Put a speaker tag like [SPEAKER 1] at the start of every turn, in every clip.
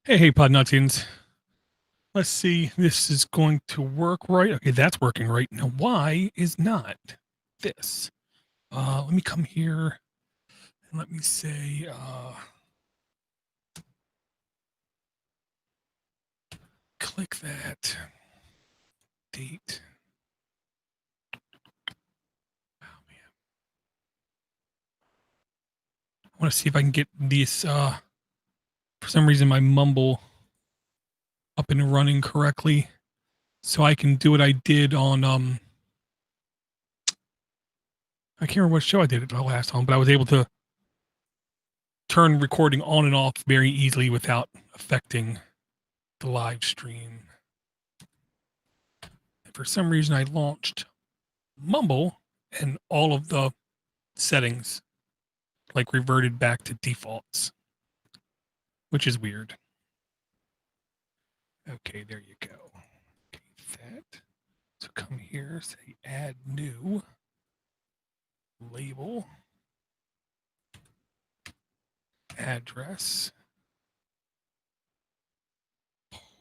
[SPEAKER 1] Hey, Podnutsians. Let's see. This is going to work right. Okay, that's working right. Now, why is not this? Let me come here and let me say, click that date. Oh, man. I want to see if I can get this, for some reason, my mumble up and running correctly so I can do what I did on, I can't remember what show I did it last time, but I was able to turn recording on and off very easily without affecting the live stream. And for some reason, I launched Mumble and all of the settings like reverted back to defaults, which is weird. Okay, there you go. Okay, that. So come here, say add new, label, address,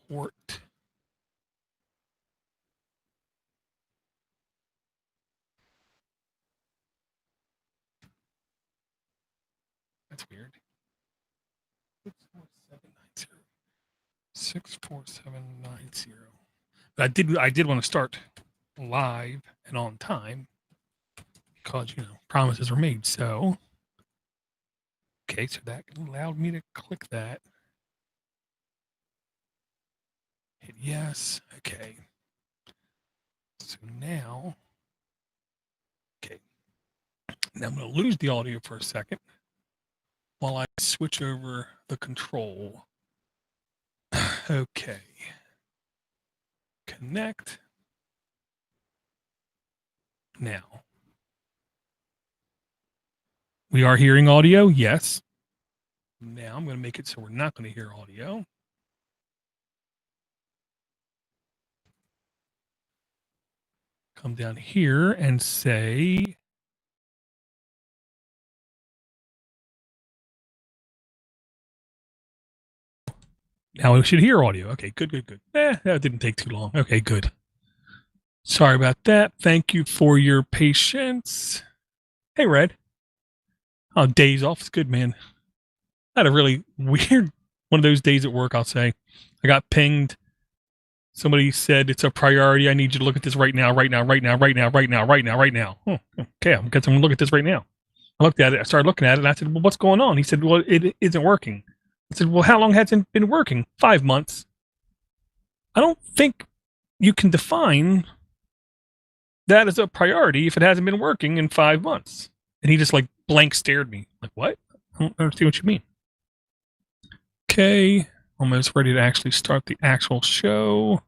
[SPEAKER 1] port. That's weird. 64790. 64790. But I did want to start live and on time because promises were made. So okay, so that allowed me to click that. Hit yes. Okay. So now, okay. Now I'm going to lose the audio for a second while I switch over the control. Okay. Connect. Now. We are hearing audio? Yes. Now I'm going to make it so we're not going to hear audio. Come down here and say, now we should hear audio. Okay, good. That didn't take too long. Okay, good. Sorry about that. Thank you for your patience. Hey, Red. Oh, days off is good, man. I had a really weird one of those days at work, I'll say. I got pinged. Somebody said it's a priority. I need you to look at this right now. Okay, I'm getting someone to look at this right now. I looked at it. I started looking at it, and I said, well, what's going on? He said, well, it isn't working. I said, well, how long has it been working? 5 months. I don't think you can define that as a priority if it hasn't been working in 5 months. And he just like blank stared me. Like, what? I don't understand what you mean. Okay, almost ready to actually start the actual show.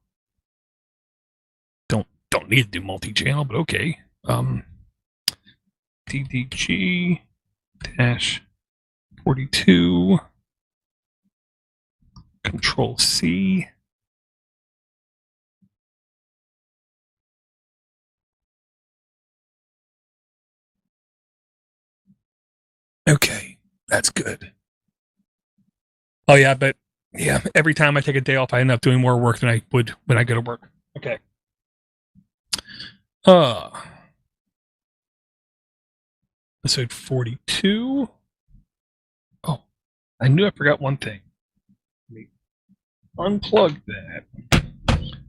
[SPEAKER 1] Don't need to do multi-channel, but okay. DDG dash 42. Control C. Okay, that's good. Oh yeah, but yeah, every time I take a day off, I end up doing more work than I would when I go to work. Okay. Episode 42. Oh, I knew I forgot one thing. Let me unplug that.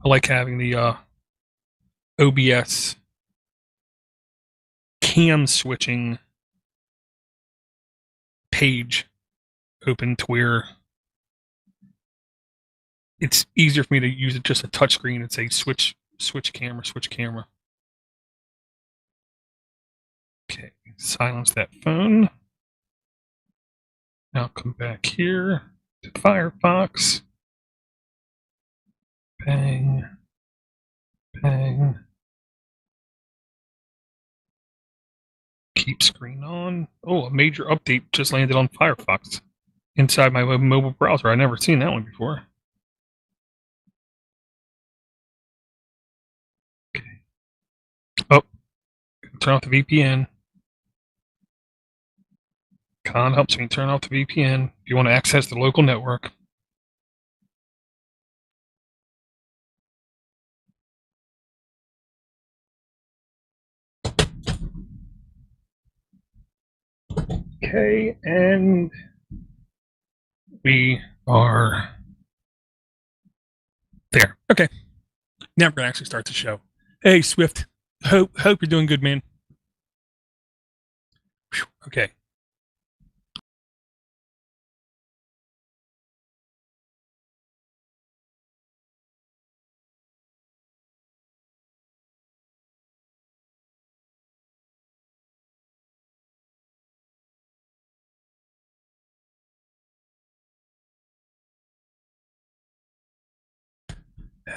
[SPEAKER 1] I like having the OBS cam switching page open to where it's easier for me to use it just a touch screen and say switch camera. Okay, silence that phone. Now come back here to Firefox. Bang. Keep screen on. Oh, a major update just landed on Firefox inside my mobile browser. I've never seen that one before. Okay. Oh, turn off the VPN. Con helps me turn off the VPN if you want to access the local network. Okay, and we are there. Okay, now we're gonna actually start the show. Hey, Swift. Hope you're doing good, man. Whew, okay.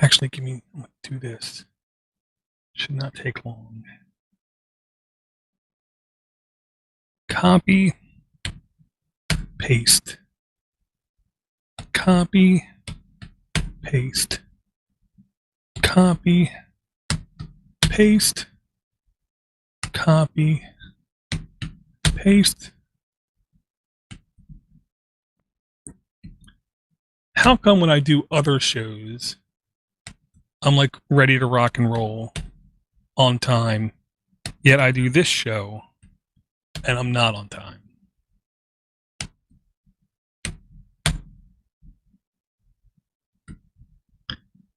[SPEAKER 1] Actually, give me. I'm gonna do this. Should not take long. Copy, paste. Copy, paste. Copy, paste. Copy, paste. How come when I do other shows, I'm like ready to rock and roll on time, yet I do this show and I'm not on time?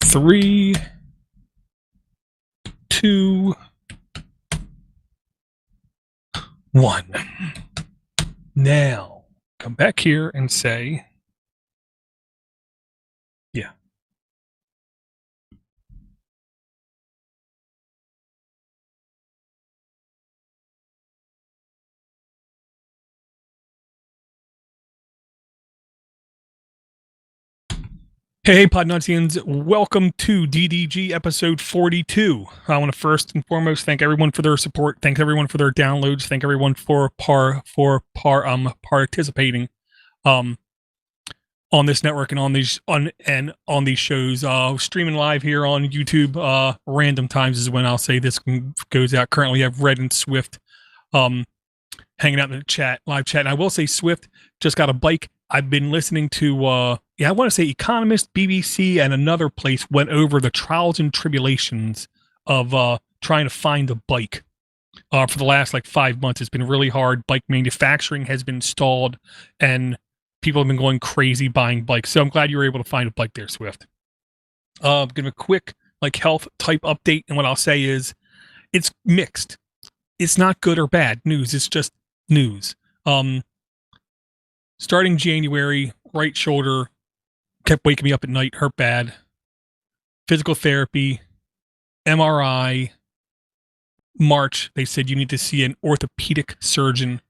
[SPEAKER 1] Three, two, one. Now, come back here and say, yeah. Hey, Podnutzians, welcome to DDG episode 42. I want to first and foremost thank everyone for their support. Thank everyone for their downloads. Thank everyone for participating on this network and on these shows. Streaming live here on YouTube. Random times is when I'll say this goes out. Currently, I have Red and Swift hanging out in the chat, live chat. And I will say Swift just got a bike. I've been listening to, I want to say Economist, BBC, and another place went over the trials and tribulations of trying to find a bike. For the last 5 months, it's been really hard. Bike manufacturing has been stalled, and people have been going crazy buying bikes. So I'm glad you were able to find a bike there, Swift. Give a quick health type update, and what I'll say is it's mixed. It's not good or bad news. It's just news. Starting January, right shoulder kept waking me up at night, hurt bad. Physical therapy, MRI. March, they said you need to see an orthopedic surgeon.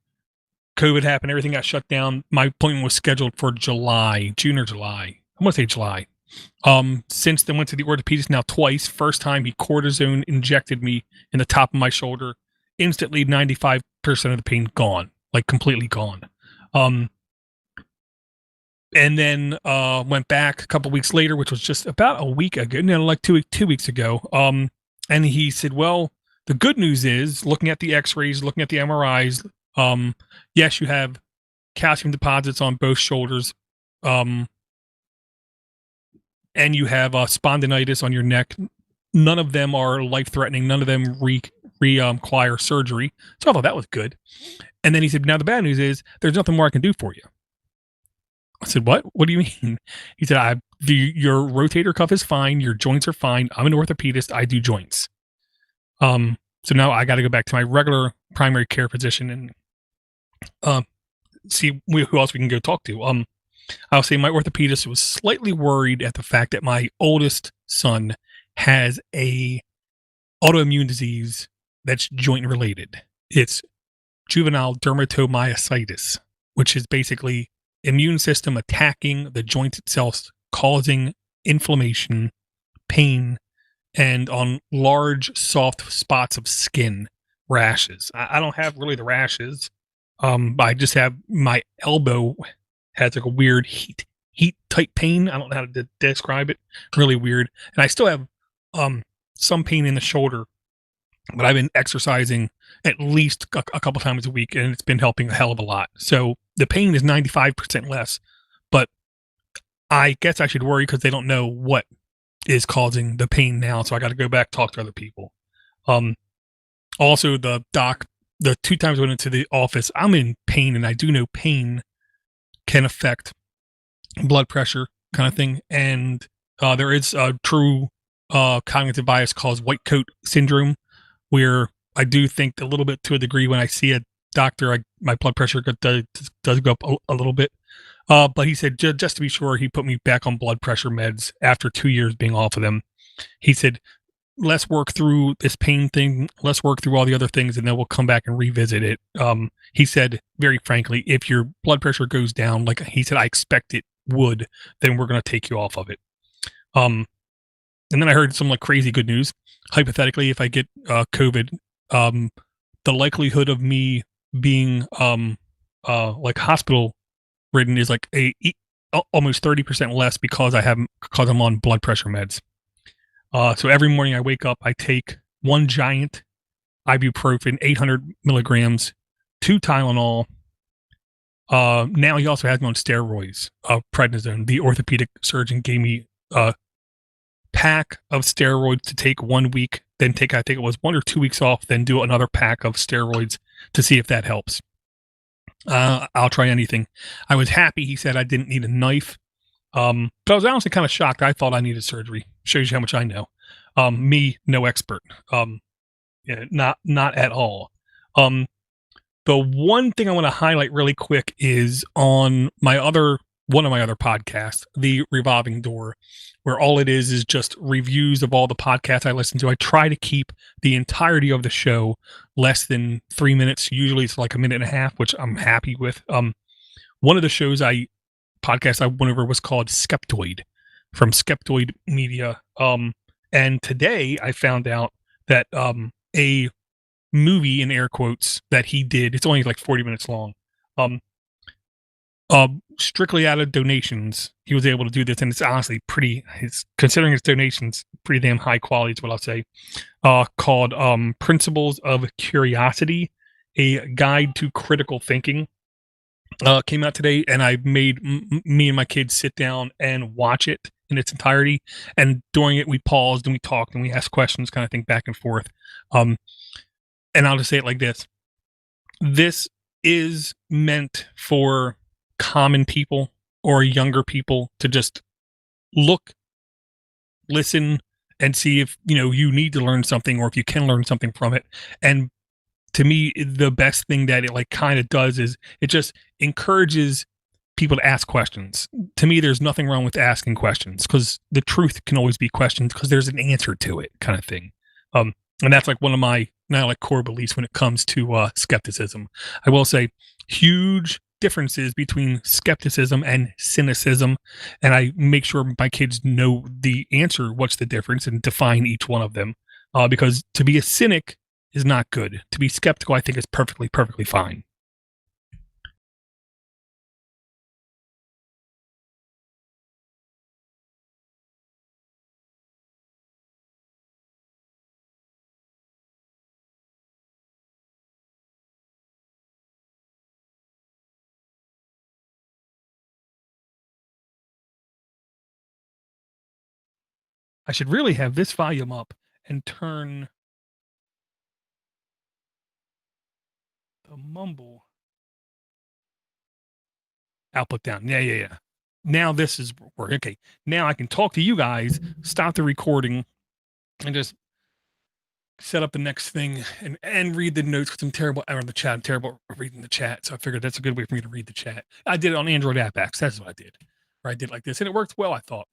[SPEAKER 1] COVID happened, everything got shut down. My appointment was scheduled for June or July. I want to say July. Since then, went to the orthopedist now twice. First time, he cortisone injected me in the top of my shoulder. Instantly, 95% of the pain gone, completely gone. And then went back a couple weeks later, which was just about a week ago, 2 weeks ago. And he said, well, the good news is, looking at the x-rays, looking at the MRIs, yes, you have calcium deposits on both shoulders, and you have spondylitis on your neck. None of them are life-threatening. None of them require surgery. So I thought that was good. And then he said, now the bad news is there's nothing more I can do for you. I said, what? What do you mean? He said, your rotator cuff is fine. Your joints are fine. I'm an orthopedist. I do joints. So now I got to go back to my regular primary care physician and see who else we can go talk to. I'll say my orthopedist was slightly worried at the fact that my oldest son has a autoimmune disease that's joint related. It's juvenile dermatomyositis, which is basically immune system attacking the joint itself, causing inflammation, pain, and on large, soft spots of skin, rashes. I don't have really the rashes. I just have my elbow has a weird heat type pain. I don't know how to describe it. Really weird. And I still have some pain in the shoulder, but I've been exercising at least a couple times a week, and it's been helping a hell of a lot. So the pain is 95% less, but I guess I should worry because they don't know what is causing the pain now. So I got to go back, talk to other people. Also, the doc the 2 times I went into the office, I'm in pain, and I do know pain can affect blood pressure kind of thing. And there is a true cognitive bias called white coat syndrome, where I do think a little bit to a degree when I see a doctor, my blood pressure does go up a little bit. But he said, just to be sure, he put me back on blood pressure meds after 2 years being off of them. He said, let's work through this pain thing. Let's work through all the other things, and then we'll come back and revisit it. He said, very frankly, if your blood pressure goes down, like he said, I expect it would, then we're going to take you off of it. And then I heard some like crazy good news. Hypothetically, if I get COVID, the likelihood of me being like hospital ridden is like almost 30% less because I'm on blood pressure meds. So every morning I wake up, I take one giant ibuprofen, 800 milligrams, 2 Tylenol. Now he also has me on steroids, prednisone. The orthopedic surgeon gave me a pack of steroids to take 1 week, then take, I think it was 1 or 2 weeks off, then do another pack of steroids to see if that helps. I'll try anything. I was happy he said I didn't need a knife. But I was honestly kind of shocked. I thought I needed surgery. Shows you how much I know. Me, no expert. Yeah, not at all. The one thing I want to highlight really quick is on one of my other podcasts, The Revolving Door, where all it is just reviews of all the podcasts I listen to. I try to keep the entirety of the show less than 3 minutes. Usually it's like a minute and a half, which I'm happy with. One of the podcast I went over was called Skeptoid from Skeptoid Media. And today I found out that a movie, in air quotes, that he did, it's only like 40 minutes long, strictly out of donations, he was able to do this, and it's honestly considering his donations, pretty damn high quality is what I'll say, called Principles of Curiosity, a guide to critical thinking. Came out today, and I made me and my kids sit down and watch it in its entirety. And during it, we paused and we talked and we asked questions, kind of thing, back and forth. And I'll just say it like this: this is meant for common people or younger people to just look, listen, and see if you need to learn something or if you can learn something from it. And to me, the best thing that it like kind of does is it just encourages people to ask questions. To me, there's nothing wrong with asking questions, because the truth can always be questioned because there's an answer to it, kind of thing. And that's like one of my core beliefs when it comes to skepticism. I will say huge differences between skepticism and cynicism, and I make sure my kids know the answer, what's the difference, and define each one of them. Because to be a cynic is not good. To be skeptical, I think, is perfectly fine. I should really have this volume up and turn the mumble output down. Yeah. Now this is working. Okay. Now I can talk to you guys, stop the recording, and just set up the next thing and read the notes, because I'm terrible at the chat. I'm terrible at reading the chat. So I figured that's a good way for me to read the chat. I did it on Android app apps. That's what I did. Or I did like this, and it worked well, I thought.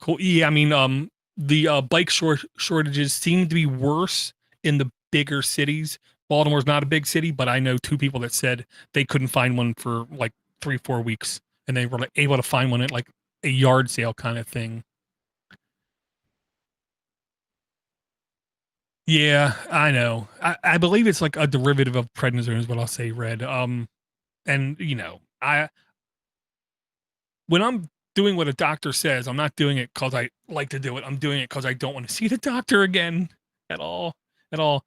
[SPEAKER 1] Cool. Yeah, I mean, the bike shortages seem to be worse in the bigger cities. Baltimore's not a big city, but I know 2 people that said they couldn't find one for like 3-4 weeks, and they were like able to find one at like a yard sale kind of thing. Yeah, I know. I believe it's like a derivative of prednisone is what I'll say, Red. And I when I'm doing what a doctor says, I'm not doing it because I like to do it. I'm doing it because I don't want to see the doctor again at all. At all.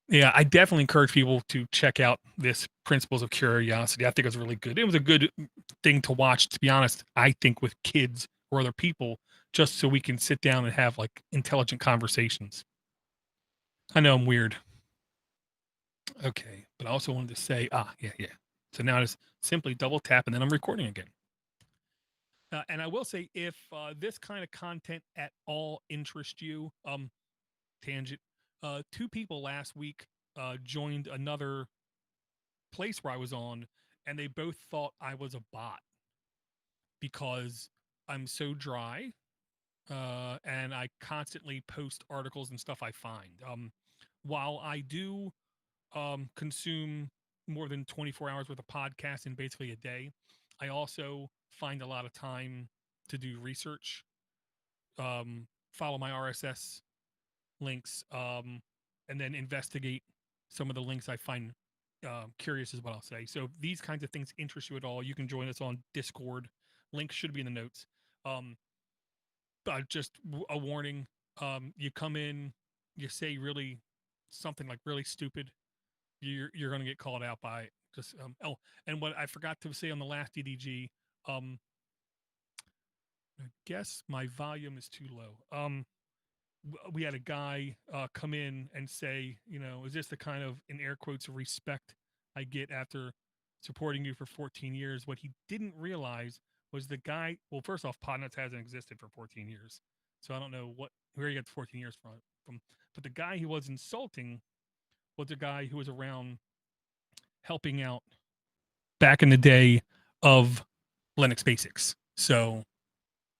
[SPEAKER 1] Yeah, I definitely encourage people to check out this Principles of Curiosity. I think it's really good. It was a good thing to watch, to be honest. I think with kids or other people just so we can sit down and have like intelligent conversations. I know I'm weird. Okay, but I also wanted to say, yeah. So now I just simply double tap and then I'm recording again. And I will say, if this kind of content at all interests you, tangent, two people last week joined another place where I was on, and they both thought I was a bot because I'm so dry, and I constantly post articles and stuff I find. While I do consume more than 24 hours worth of podcasts in basically a day, I also find a lot of time to do research, follow my RSS links, and then investigate some of the links I find curious, is what I'll say. So if these kinds of things interest you at all, you can join us on Discord. Link should be in the notes. But just a warning: you come in, you say really something like really stupid, you're going to get called out by it. Just and what I forgot to say on the last DDG, I guess my volume is too low. We had a guy come in and say, is this the kind of, in air quotes, respect I get after supporting you for 14 years? What he didn't realize was the guy, well, first off, Podnutz hasn't existed for 14 years. So I don't know where he got the 14 years from. But the guy he was insulting was a guy who was around helping out back in the day of Linux Basics. So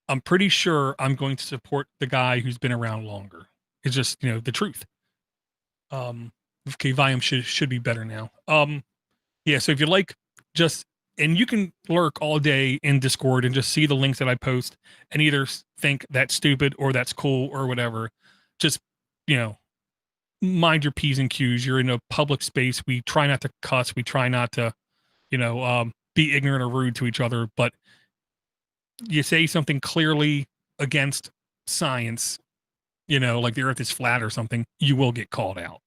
[SPEAKER 1] I'm pretty sure I'm going to support the guy who's been around longer. It's just, the truth. Okay, volume should be better now. Yeah, so if you like, just, and you can lurk all day in Discord and just see the links that I post and either think that's stupid or that's cool or whatever. Just, mind your P's and Q's. You're in a public space. We try not to cuss. We try not to, be ignorant or rude to each other, but you say something clearly against science, like the earth is flat or something, you will get called out.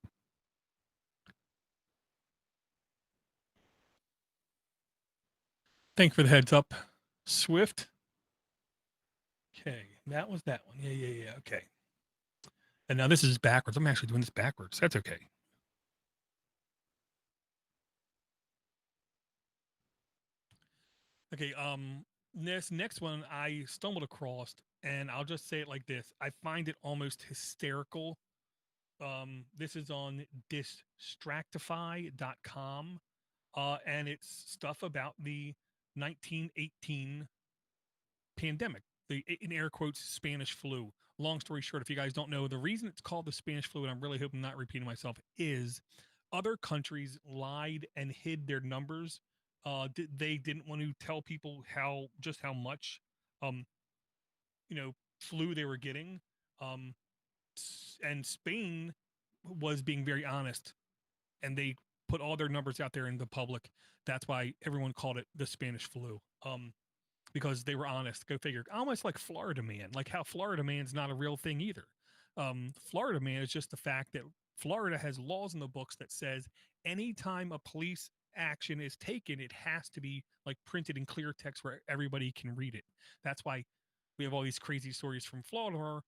[SPEAKER 1] Thank you for the heads up, Swift. Okay, that was that one. Yeah. Okay. And now this is backwards. I'm actually doing this backwards. That's okay. Okay, this next one I stumbled across, and I'll just say it like this. I find it almost hysterical. This is on distractify.com, and it's stuff about the 1918 pandemic, the, in air quotes, Spanish flu. Long story short, if you guys don't know, the reason it's called the Spanish flu, and I'm really hoping I'm not repeating myself, is other countries lied and hid their numbers. They didn't want to tell people how much, um, flu they were getting. Um, and Spain was being very honest, and they put all their numbers out there in the public. That's why everyone called it the Spanish flu. Because they were honest. Go figure. Almost like Florida Man, like how Florida Man's not a real thing either. Florida Man is just the fact that Florida has laws in the books that says anytime a police action is taken, it has to be like printed in clear text where everybody can read it. That's why we have all these crazy stories from Florida,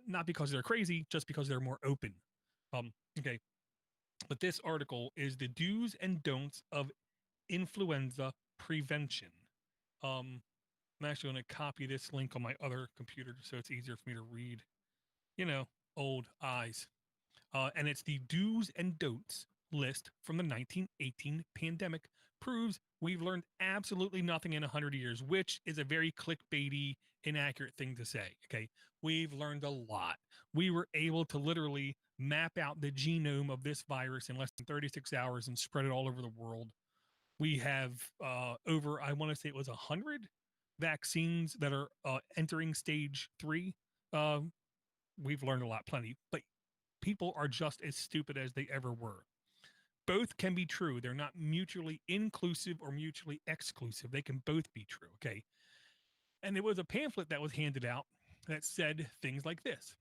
[SPEAKER 1] not because they're crazy, just because they're more open. Okay, but this article is the do's and don'ts of influenza prevention. Um, I'm actually going to copy this link on my other computer so it's easier for me to read. Old eyes. And it's the do's and don'ts list from the 1918 pandemic. Proves we've learned absolutely nothing in 100 years, which is a very clickbaity, inaccurate thing to say. Okay. We've learned a lot. We were able to literally map out the genome of this virus in less than 36 hours and spread it all over the world. We have over, I want to say it was 100 vaccines that are entering stage 3. Uh, we've learned a lot, plenty, but people are just as stupid as they ever were. Both can be true. They're not mutually inclusive or mutually exclusive. They can both be true. Okay. And there was a pamphlet that was handed out that said things like this: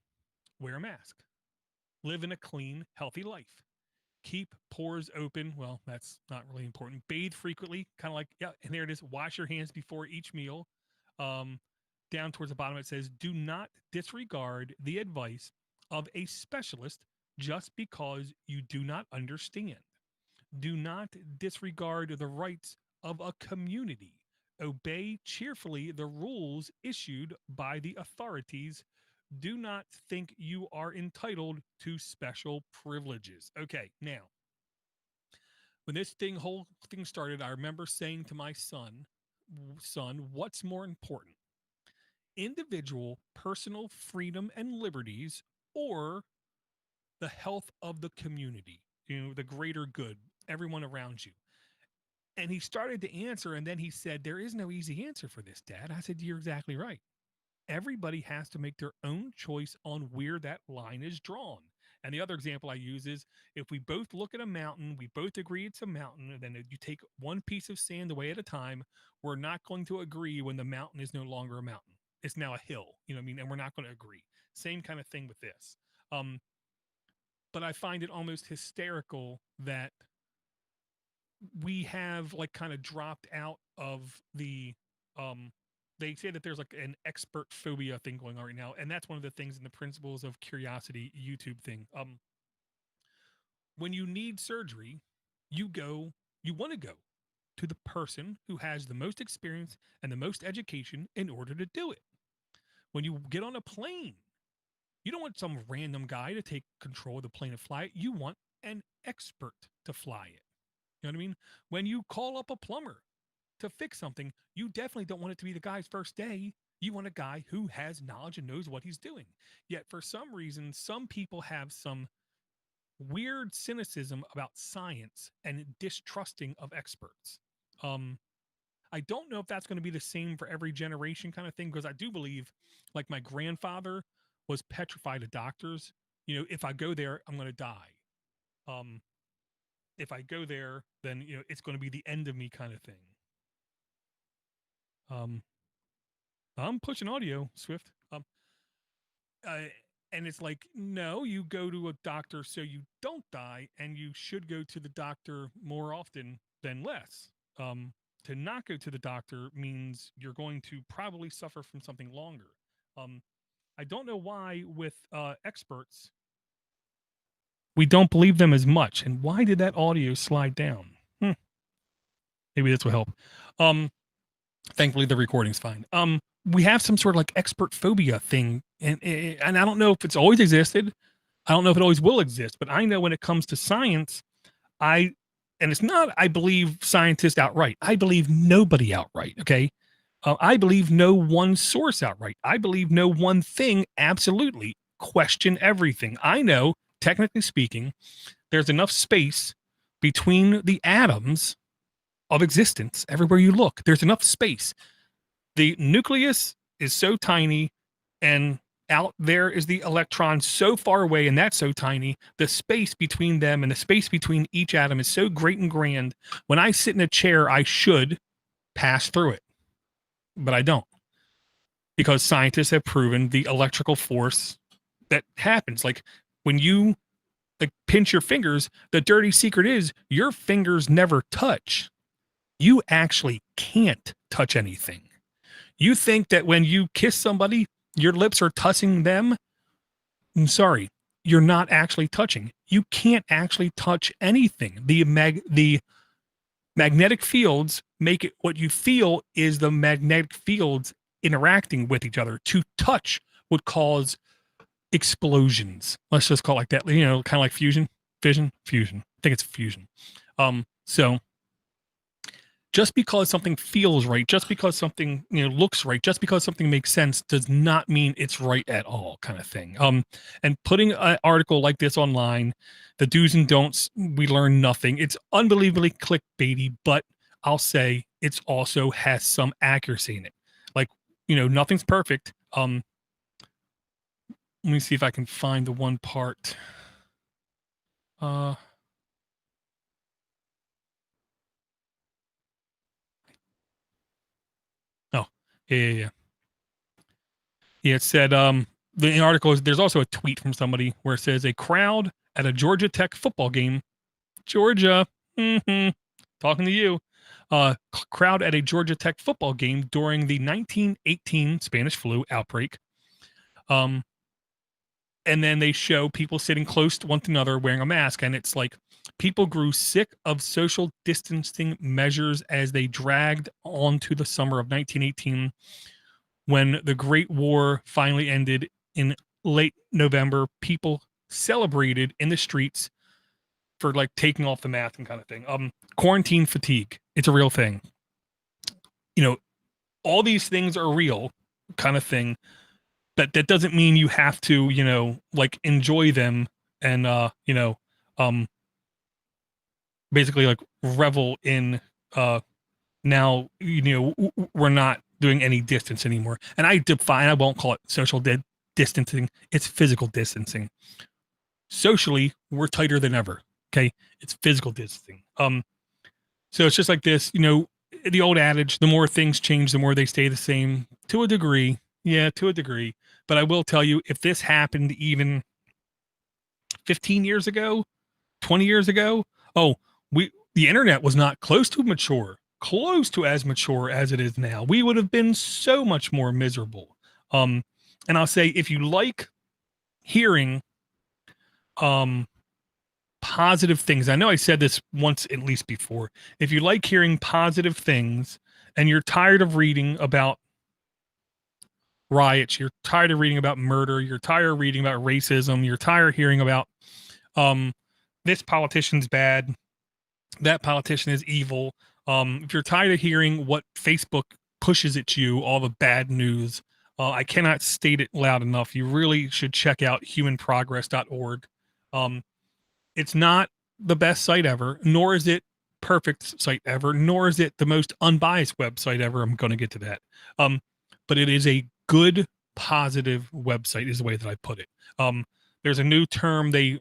[SPEAKER 1] wear a mask, live in a clean, healthy life, keep pores open. Well, that's not really important. Bathe frequently, kind of like, yeah, and there it is. Wash your hands before each meal. Um, down towards the bottom, it says, do not disregard the advice of a specialist just because you do not understand. Do not disregard the rights of a community. Obey cheerfully the rules issued by the authorities. Do not think you are entitled to special privileges. Okay, now, when this whole thing started, I remember saying to my son, what's more important? Individual personal freedom and liberties, or the health of the community, the greater good, everyone around you? And he started to answer, and then he said, there is no easy answer for this, Dad. I said, you're exactly right. Everybody has to make their own choice on where that line is drawn. And the other example I use is, if we both look at a mountain, we both agree it's a mountain, and then you take one piece of sand away at a time, we're not going to agree when the mountain is no longer a mountain. It's now a hill, you know what I mean? And we're not going to agree. Same kind of thing with this. But I find it almost hysterical that we have like kind of dropped out of the they say that there's like an expert phobia thing going on right now, and that's one of the things in the principles of curiosity YouTube thing. When you need surgery, you want to go to the person who has the most experience and the most education in order to do it. When you get on a plane, you don't want some random guy to take control of the plane and fly it. You want an expert to fly it. You know what I mean? When you call up a plumber to fix something, you definitely don't want it to be the guy's first day. You want a guy who has knowledge and knows what he's doing. Yet for some reason, some people have some weird cynicism about science and distrusting of experts. I don't know if that's going to be the same for every generation kind of thing, because I do believe, like, my grandfather was petrified of doctors. If I go there, I'm going to die. If I go there, then it's going to be the end of me kind of thing. I'm pushing audio, Swift. And it's like, no, you go to a doctor so you don't die, and you should go to the doctor more often than less. To not go to the doctor means you're going to probably suffer from something longer. I don't know why with experts we don't believe them as much. And why did that audio slide down? Maybe this will help. Thankfully, the recording's fine. We have some sort of like expert phobia thing, and I don't know if it's always existed. I don't know if it always will exist, but I know when it comes to science, and it's not, I believe scientists outright. I believe nobody outright. Okay. I believe no one source outright. I believe no one thing absolutely. Question everything. I know, technically speaking, there's enough space between the atoms of existence everywhere you look. There's enough space. The nucleus is so tiny, and out there is the electron so far away, and that's so tiny. The space between them and the space between each atom is so great and grand. When I sit in a chair, I should pass through it, but I don't, because scientists have proven the electrical force that happens. Like when you pinch your fingers, the dirty secret is your fingers never touch. You actually can't touch anything. You think that when you kiss somebody, your lips are touching them. I'm sorry, you're not actually touching. You can't actually touch anything. The magnetic fields make it, what you feel is the magnetic fields interacting with each other. To touch would cause explosions. Let's just call it like that. Kind of like fusion. I think it's fusion. So just because something feels right, just because something looks right, just because something makes sense, does not mean it's right at all, kind of thing. And putting an article like this online, the do's and don'ts, we learn nothing. It's unbelievably clickbaity, but I'll say it's also has some accuracy in it. Like, nothing's perfect. Let me see if I can find the one part. Yeah. It said, the article is, there's also a tweet from somebody where it says, a crowd at a Georgia Tech football game, Georgia, talking to you, crowd at a Georgia Tech football game during the 1918 Spanish flu outbreak. And then they show people sitting close to one another wearing a mask, and it's like people grew sick of social distancing measures as they dragged on to the summer of 1918, when the Great War finally ended in late November. People celebrated in the streets for like taking off the mask and kind of thing. Quarantine fatigue, it's a real thing. All these things are real, kind of thing. But that doesn't mean you have to, like enjoy them and basically like revel in now, we're not doing any distance anymore. And I won't call it social distancing. It's physical distancing. Socially, we're tighter than ever. Okay. It's physical distancing. So it's just like this, the old adage, the more things change, the more they stay the same, to a degree. Yeah, to a degree. But I will tell you, if this happened even 15 years ago, 20 years ago, the internet was not close to as mature as it is now. We would have been so much more miserable. And I'll say, if you like hearing positive things, I know I said this once at least before. If you like hearing positive things and you're tired of reading about riots, you're tired of reading about murder, you're tired of reading about racism, you're tired of hearing about this politician's bad, that politician is evil, if you're tired of hearing what Facebook pushes at you, all the bad news, I cannot state it loud enough, you really should check out HumanProgressorg. It's not the best site ever, nor is it perfect site ever, nor is it the most unbiased website ever. I'm going to get to that. But it is a good, positive website is the way that I put it. There's a new term they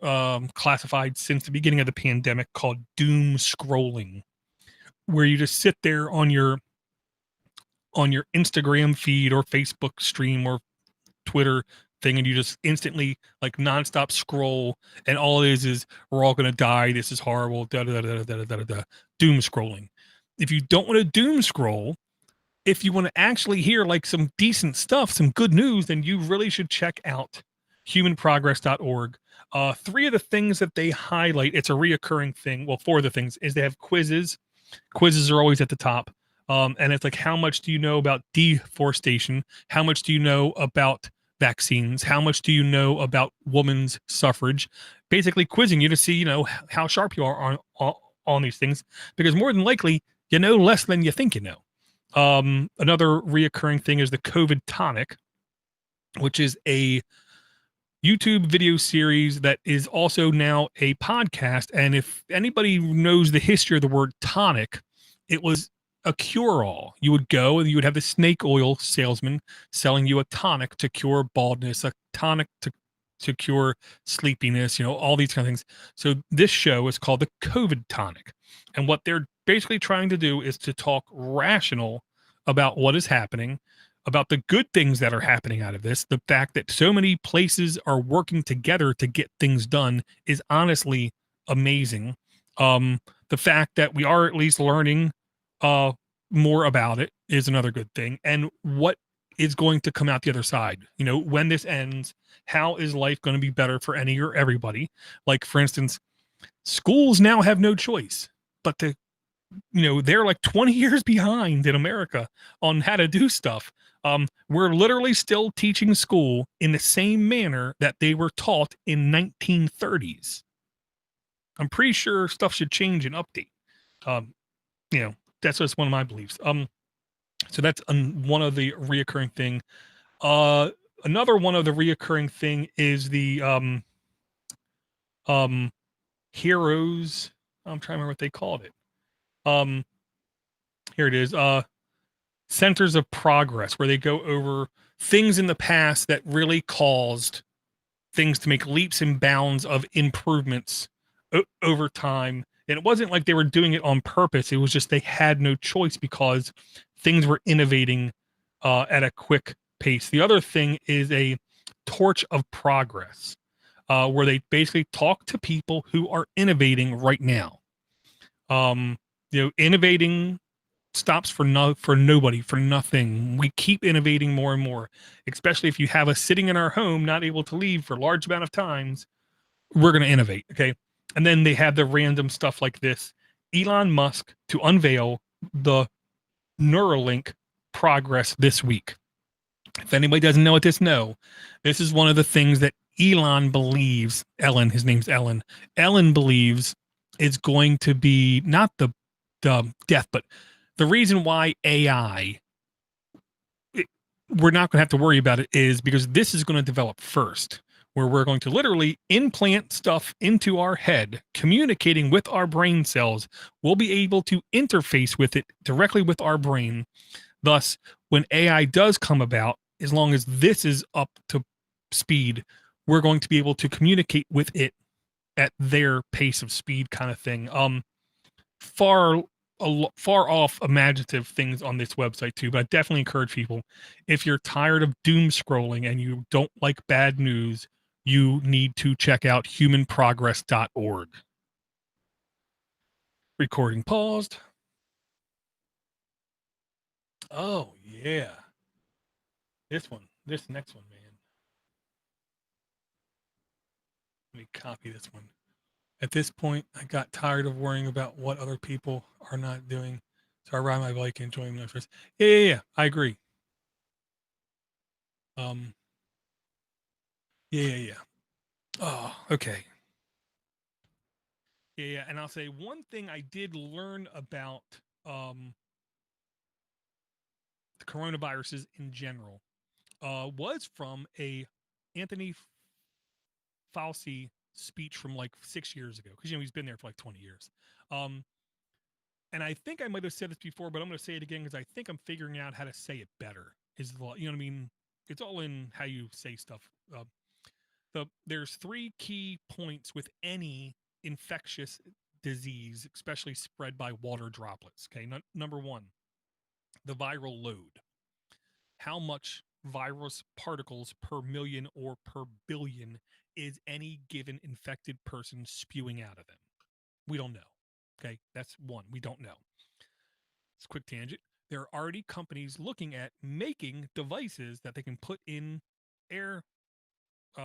[SPEAKER 1] classified since the beginning of the pandemic called doom scrolling, where you just sit there on your Instagram feed or Facebook stream or Twitter thing, and you just instantly like nonstop scroll, and all it is we're all going to die. This is horrible. Da, da, da, da, da, da, da. Doom scrolling. If you don't want to doom scroll, if you want to actually hear like some decent stuff, some good news, then you really should check out HumanProgressorg. 3 of the things that they highlight, it's a reoccurring thing. Well, 4 of the things is they have quizzes. Quizzes are always at the top. And it's like, how much do you know about deforestation? How much do you know about vaccines? How much do you know about women's suffrage? Basically quizzing you to see, how sharp you are on these things, because more than likely, you know less than you think you know. Another reoccurring thing is the COVID tonic, which is a YouTube video series that is also now a podcast. And if anybody knows the history of the word tonic, it was a cure-all. You would go and you would have the snake oil salesman selling you a tonic to cure baldness, a tonic to cure sleepiness, all these kind of things. So this show is called the COVID tonic. And what they're basically trying to do is to talk rational about what is happening, about the good things that are happening out of this. The fact that so many places are working together to get things done is honestly amazing. The fact that we are at least learning more about it is another good thing. And what is going to come out the other side, when this ends, how is life going to be better for any or everybody? Like, for instance, schools now have no choice but to, they're like 20 years behind in America on how to do stuff. We're literally still teaching school in the same manner that they were taught in 1930s. I'm pretty sure stuff should change and update. That's just one of my beliefs. So that's one of the reoccurring thing. Another one of the reoccurring thing is the heroes. I'm trying to remember what they called it. Here it is. Centers of progress, where they go over things in the past that really caused things to make leaps and bounds of improvements over time. And it wasn't like they were doing it on purpose. It was just they had no choice because things were innovating at a quick pace. The other thing is a torch of progress, where they basically talk to people who are innovating right now. Innovating stops for nobody, for nothing. We keep innovating more and more, especially if you have us sitting in our home, not able to leave for a large amount of times. We're going to innovate. Okay. And then they have the random stuff like this. Elon Musk to unveil the Neuralink progress this week. If anybody doesn't know what this is one of the things that Elon believes, his name's Ellen believes is going to be not the death, but the reason why AI, we're not going to have to worry about it is because this is going to develop first, where we're going to literally implant stuff into our head, communicating with our brain cells. We'll be able to interface with it directly with our brain. Thus, when AI does come about, as long as this is up to speed, we're going to be able to communicate with it at their pace of speed, kind of thing. Far off imaginative things on this website too, but I definitely encourage people, if you're tired of doom scrolling and you don't like bad news, you need to check out HumanProgressorg. Recording paused. Oh yeah, this next one, man. Let me copy this one. At this point, I got tired of worrying about what other people are not doing, so I ride my bike and enjoy my first. Yeah. I agree. Yeah. Oh, okay. Yeah. And I'll say one thing I did learn about the coronaviruses in general was from a Anthony Fauci speech from like 6 years ago, because he's been there for like 20 years. And I think I might have said this before, but I'm going to say it again because I think I'm figuring out how to say it better. You know what I mean? It's all in how you say stuff. There's 3 key points with any infectious disease, especially spread by water droplets. Okay, number 1, the viral load. How much virus particles per million or per billion is any given infected person spewing out of them? We don't know. Okay, that's 1. We don't know. It's a quick tangent. There are already companies looking at making devices that they can put in air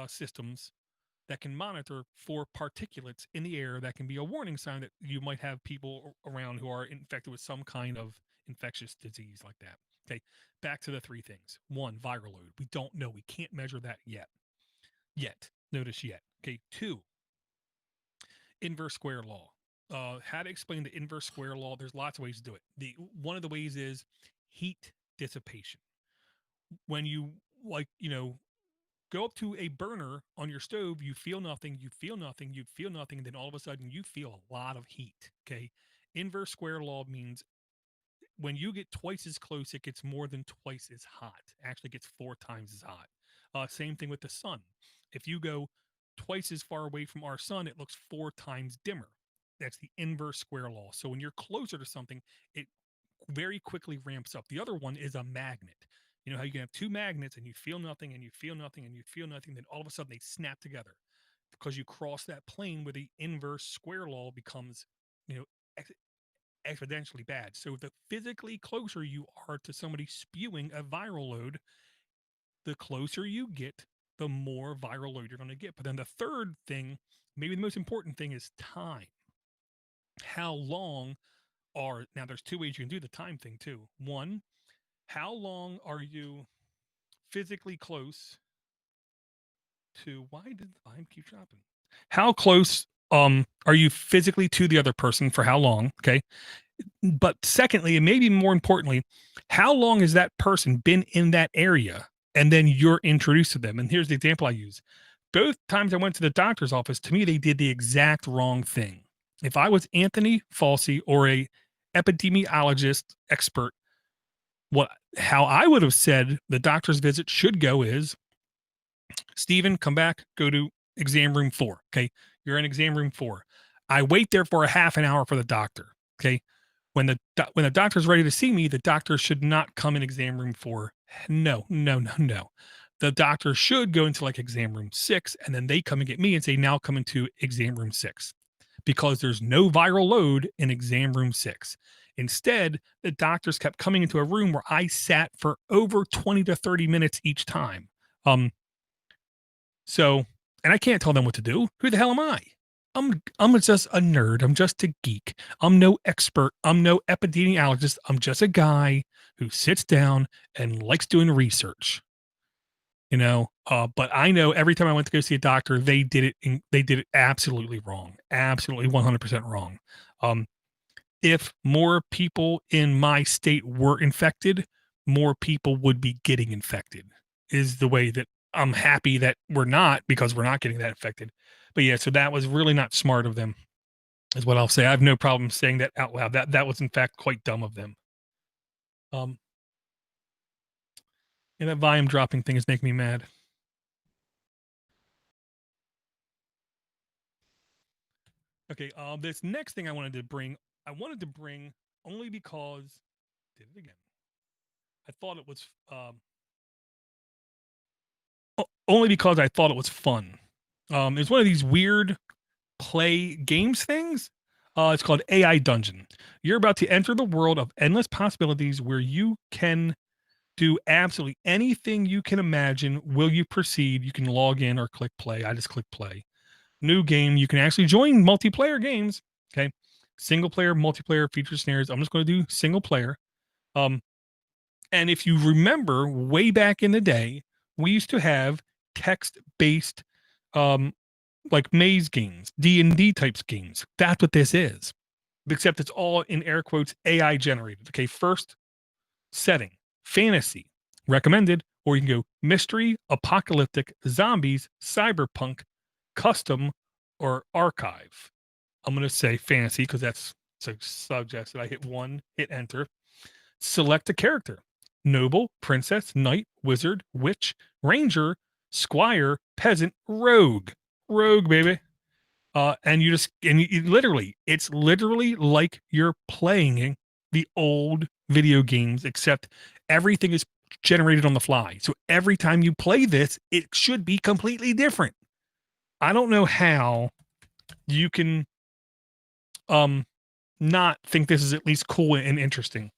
[SPEAKER 1] systems that can monitor for particulates in the air that can be a warning sign that you might have people around who are infected with some kind of infectious disease like that. Okay, back to the 3 things. 1, viral load. We don't know. We can't measure that yet. Notice yet. Okay, 2, inverse square law. How to explain the inverse square law? There's lots of ways to do it. One of the ways is heat dissipation. When you go up to a burner on your stove, you feel nothing, and then all of a sudden you feel a lot of heat. Okay. Inverse square law means when you get twice as close, it gets more than twice as hot. Actually gets 4 times as hot. Same thing with the sun. If you go twice as far away from our sun, it looks 4 times dimmer. That's the inverse square law. So when you're closer to something, it very quickly ramps up. The other one is a magnet. You know how you can have 2 magnets and you feel nothing and you feel nothing and you feel nothing, then all of a sudden they snap together because you cross that plane where the inverse square law becomes, exponentially bad. So the physically closer you are to somebody spewing a viral load, the closer you get, the more viral load you're going to get. But then the third thing, maybe the most important thing, is time. How long now there's 2 ways you can do the time thing too. 1, how long are you physically close to, why did the volume keep dropping? How close are you physically to the other person for how long? Okay. But secondly, and maybe more importantly, how long has that person been in that area? And then you're introduced to them. And here's the example I use. Both times I went to the doctor's office, to me, they did the exact wrong thing. If I was Anthony Fauci or a epidemiologist expert, how I would have said the doctor's visit should go is, Stephen, come back, go to exam room 4. Okay. You're in exam room 4. I wait there for a half an hour for the doctor. Okay. When the doctor's ready to see me, the doctor should not come in exam room 4. No. The doctor should go into like exam room 6, and then they come and get me and say, now come into exam room 6, because there's no viral load in exam room 6. Instead, the doctors kept coming into a room where I sat for over 20 to 30 minutes each time. So, and I can't tell them what to do. Who the hell am I? I'm just a nerd. I'm just a geek. I'm no expert. I'm no epidemiologist. I'm just a guy who sits down and likes doing research. But I know every time I went to go see a doctor, they did it absolutely wrong. Absolutely 100% wrong. If more people in my state were infected, more people would be getting infected, is the way that I'm happy that we're not, because we're not getting that infected. But yeah, so that was really not smart of them, is what I'll say. I have no problem saying that out loud. That was in fact quite dumb of them. And that volume dropping thing is making me mad. Okay, this next thing I wanted to bring only because did it again. I thought it was only because I thought it was fun. It's one of these weird play games things. It's called AI Dungeon. You're about to enter the world of endless possibilities where you can do absolutely anything you can imagine. Will you proceed? You can log in or click play. I just click play. New game. You can actually join multiplayer games. Okay. Single player, multiplayer, feature scenarios. I'm just going to do single player. And if you remember way back in the day, we used to have text-based like maze games, D&D types games. That's what this is. Except it's all in air quotes AI generated. Okay, first setting, fantasy, recommended, or you can go mystery, apocalyptic, zombies, cyberpunk, custom, or archive. I'm going to say fantasy because that's suggested. I hit enter. Select a character: noble, princess, knight, wizard, witch, ranger, squire, peasant, rogue. Rogue, baby. And it's literally like you're playing the old video games, except everything is generated on the fly. So every time you play this, it should be completely different. I don't know how you can not think this is at least cool and interesting.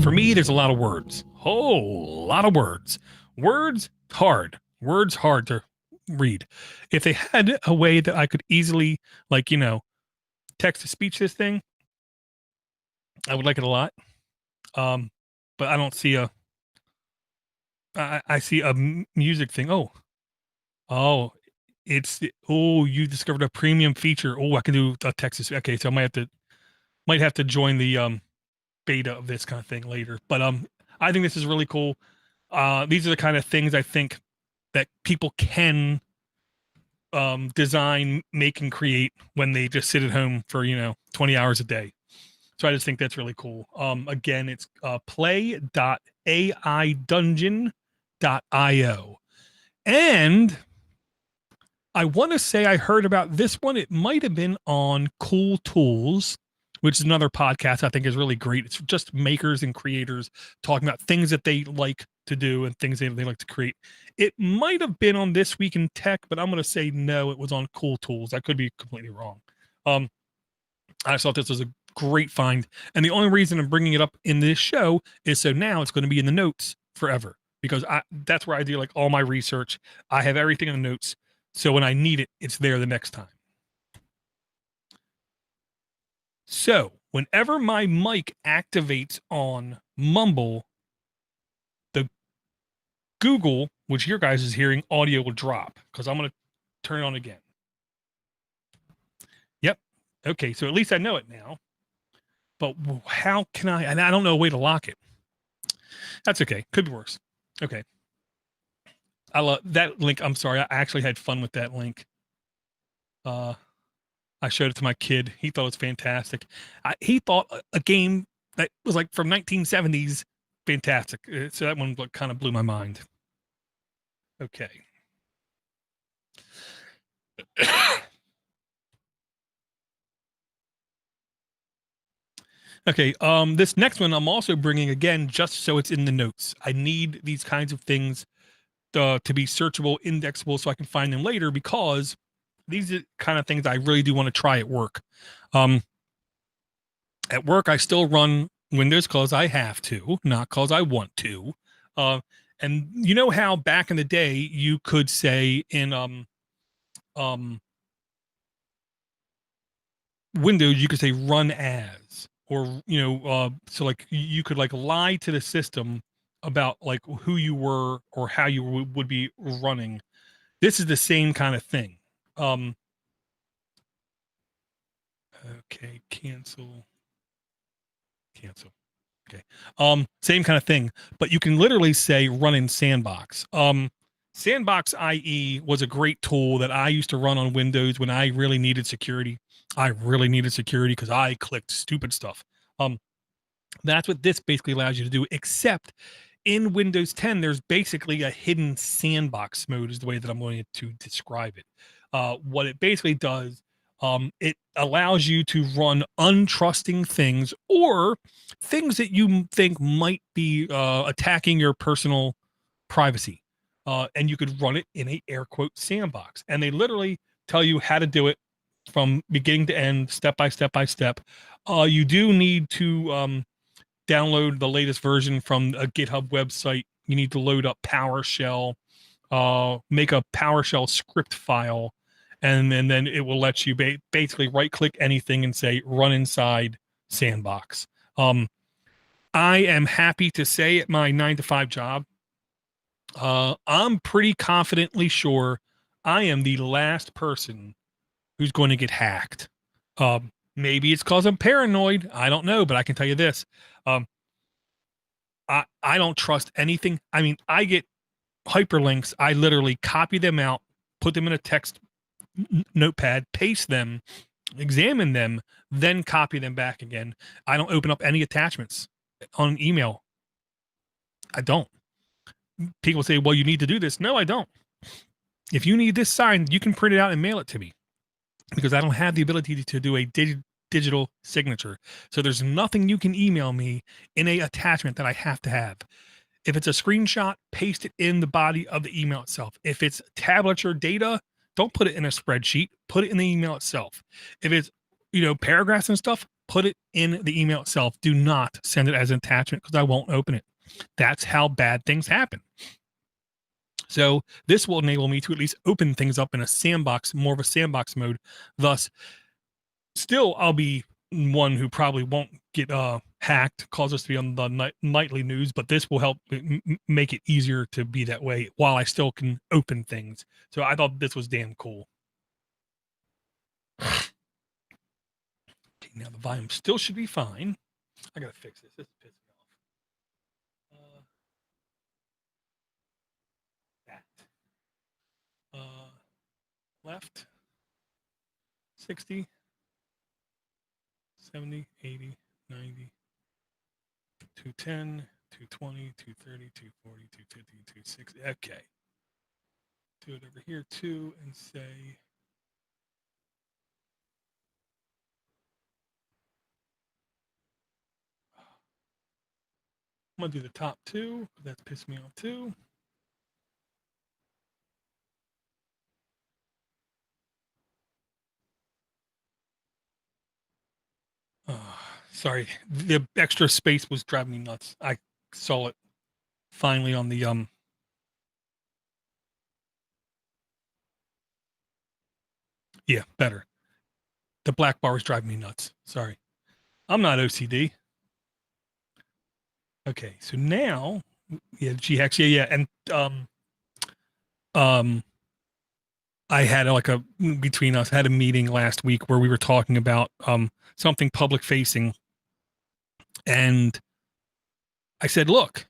[SPEAKER 1] For me, there's a lot of words. Whole lot of words. Words hard. Words hard to read. If they had a way that I could easily, text to speech this thing, I would like it a lot. But I don't see I see a music thing. Oh, you discovered a premium feature. Oh, I can do a text. Okay, so I might have to join the beta of this kind of thing later. But I think this is really cool. These are the kind of things I think that people can design, make, and create when they just sit at home for 20 hours a day. So I just think that's really cool. Again, it's play.aidungeon.io. And I want to say I heard about this one. It might have been on Cool Tools, which is another podcast I think is really great. It's just makers and creators talking about things that they like to do and things they like to create. It might have been on This Week in Tech, but I'm going to say no, it was on Cool Tools. I could be completely wrong. I just thought this was a great find. And the only reason I'm bringing it up in this show is so now it's going to be in the notes forever, because that's where I do like all my research. I have everything in the notes. So when I need it, it's there the next time. So whenever my mic activates on Mumble, the Google, which your guys is hearing, audio will drop because I'm going to turn it on again. Yep. Okay. So at least I know it now. But how can I? And I don't know a way to lock it. That's okay. Could be worse. Okay. I love that link. I'm sorry. I actually had fun with that link. I showed it to my kid. He thought it was fantastic. He thought a game that was like from 1970s fantastic. So that one kind of blew my mind. Okay. Okay. This next one I'm also bringing again, just so it's in the notes. I need these kinds of things to be searchable, indexable, so I can find them later, because these are kind of things I really do want to try at work. At work, I still run Windows because I have to, not because I want to. Uh, and you know how back in the day you could say in um, Windows, you could say run as, or so like you could like lie to the system about like who you were or how you would be running. This is the same kind of thing. Um, okay, cancel. Okay. Same kind of thing, but you can literally say run in Sandbox. Sandbox IE was a great tool that I used to run on Windows when I really needed security. I really needed security because I clicked stupid stuff. Um, that's what this basically allows you to do, except in Windows 10, there's basically a hidden sandbox mode, is the way that I'm going to describe it. What it basically does, it allows you to run untrusting things or things that you think might be attacking your personal privacy. And you could run it in a air quote sandbox. And they literally tell you how to do it from beginning to end, step by step by step. You do need to download the latest version from a GitHub website. You need to load up PowerShell, make a PowerShell script file, and then it will let you basically right click anything and say run inside Sandbox. I am happy to say at my 9 to 5 job, I'm pretty confidently sure I am the last person who's going to get hacked. Maybe it's because I'm paranoid. I don't know, but I can tell you this. Um, I don't trust anything. I mean, I get hyperlinks. I literally copy them out, put them in a text notepad, paste them, examine them, then copy them back again. I don't open up any attachments on email. I don't. People say, well, you need to do this. No, I don't. If you need this signed, you can print it out and mail it to me because I don't have the ability to do a digital signature. So there's nothing you can email me in a attachment that I have to have. If it's a screenshot, paste it in the body of the email itself. If it's tablature data, don't put it in a spreadsheet, put it in the email itself. If it's, paragraphs and stuff, put it in the email itself. Do not send it as an attachment because I won't open it. That's how bad things happen. So this will enable me to at least open things up in a sandbox, more of a sandbox mode. Thus, still, I'll be one who probably won't get hacked, cause us to be on the nightly news, but this will help make it easier to be that way while I still can open things. So I thought this was damn cool. Okay, now the volume still should be fine. I gotta fix this. This pisses me off. That. Left. 60. 70, 80, 90, 210, 220, 230, 240, 250, 260. Okay. Do it over here too and say I'm gonna do the top two. That's pissed me off too. Sorry, the extra space was driving me nuts. I saw it finally on the yeah, better. The black bar was driving me nuts. Sorry. I'm not OCD. Okay, so now yeah, GHX, yeah, and um I had like a between us had a meeting last week where we were talking about something public facing, and I said, look,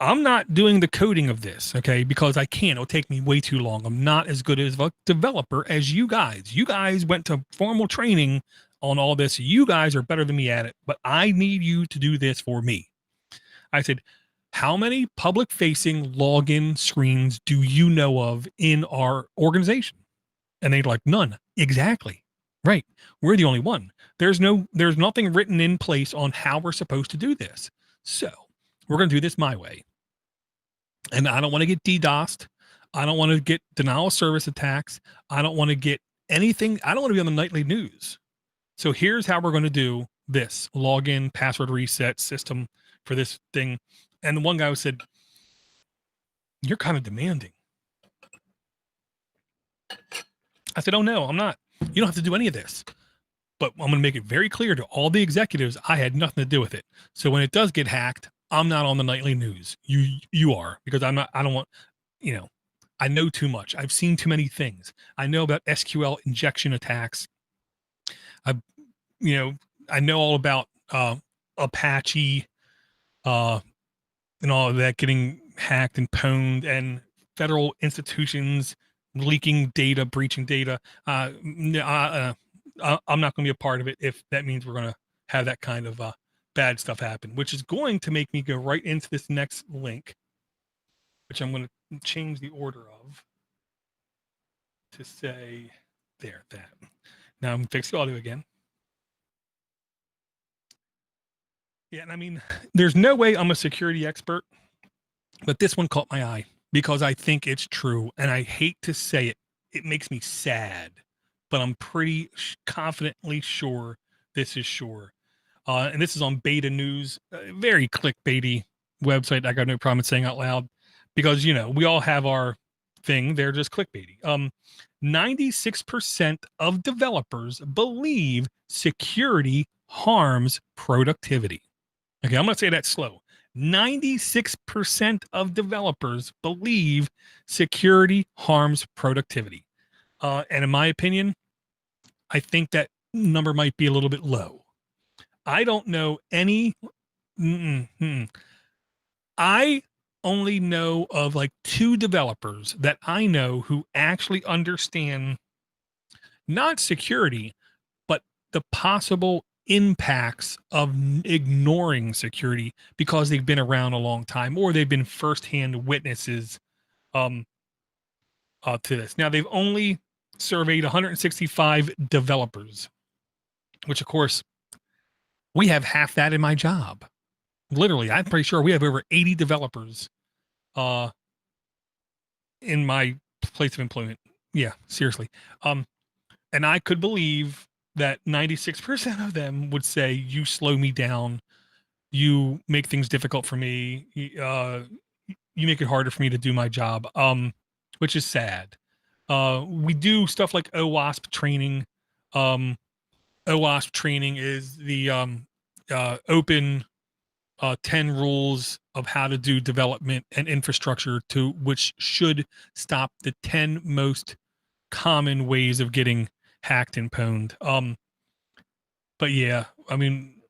[SPEAKER 1] I'm not doing the coding of this, okay, because I can't. It'll take me way too long. I'm not as good as a developer as you guys. You guys went to formal training on all this. You guys are better than me at it, but I need you to do this for me. I said, how many public facing login screens do you know of in our organization? And they're like, none. Exactly. Right. We're the only one. There's nothing written in place on how we're supposed to do this. So we're going to do this my way. And I don't want to get DDoSed. I don't want to get denial of service attacks. I don't want to get anything. I don't want to be on the nightly news. So here's how we're going to do this login, password reset system for this thing. And the one guy said, "You're kind of demanding." I said, "Oh no, I'm not. You don't have to do any of this. But I'm going to make it very clear to all the executives I had nothing to do with it. So when it does get hacked, I'm not on the nightly news. You are, because I'm not. I don't want, you know, I know too much. I've seen too many things. I know about SQL injection attacks. I, you know, I know all about Apache, uh, and all of that getting hacked and pwned, and federal institutions leaking data, breaching data. I'm not going to be a part of it if that means we're going to have that kind of bad stuff happen, which is going to make me go right into this next link, which I'm going to change the order of to say there, that. Now I'm going to fix the audio again. Yeah, and I mean, there's no way I'm a security expert, but this one caught my eye because I think it's true, and I hate to say it. It makes me sad, but I'm pretty confidently sure this is sure. And this is on Beta News, a very clickbaity website. I got no problem saying out loud because, we all have our thing. They're just clickbaity. 96% of developers believe security harms productivity. Okay, I'm going to say that slow. 96% of developers believe security harms productivity. And in my opinion, I think that number might be a little bit low. I don't know any. I only know of like 2 developers that I know who actually understand not security, but the possible impacts of ignoring security because they've been around a long time or they've been firsthand witnesses to this. Now, they've only surveyed 165 developers, which of course we have half that in my job. Literally, I'm pretty sure we have over 80 developers in my place of employment. Yeah, seriously. And I could believe that 96% of them would say, "You slow me down. You make things difficult for me. You make it harder for me to do my job." Which is sad. We do stuff like OWASP training. OWASP training is the open 10 rules of how to do development and infrastructure, to which should stop the 10 most common ways of getting hacked and pwned. But yeah, I mean,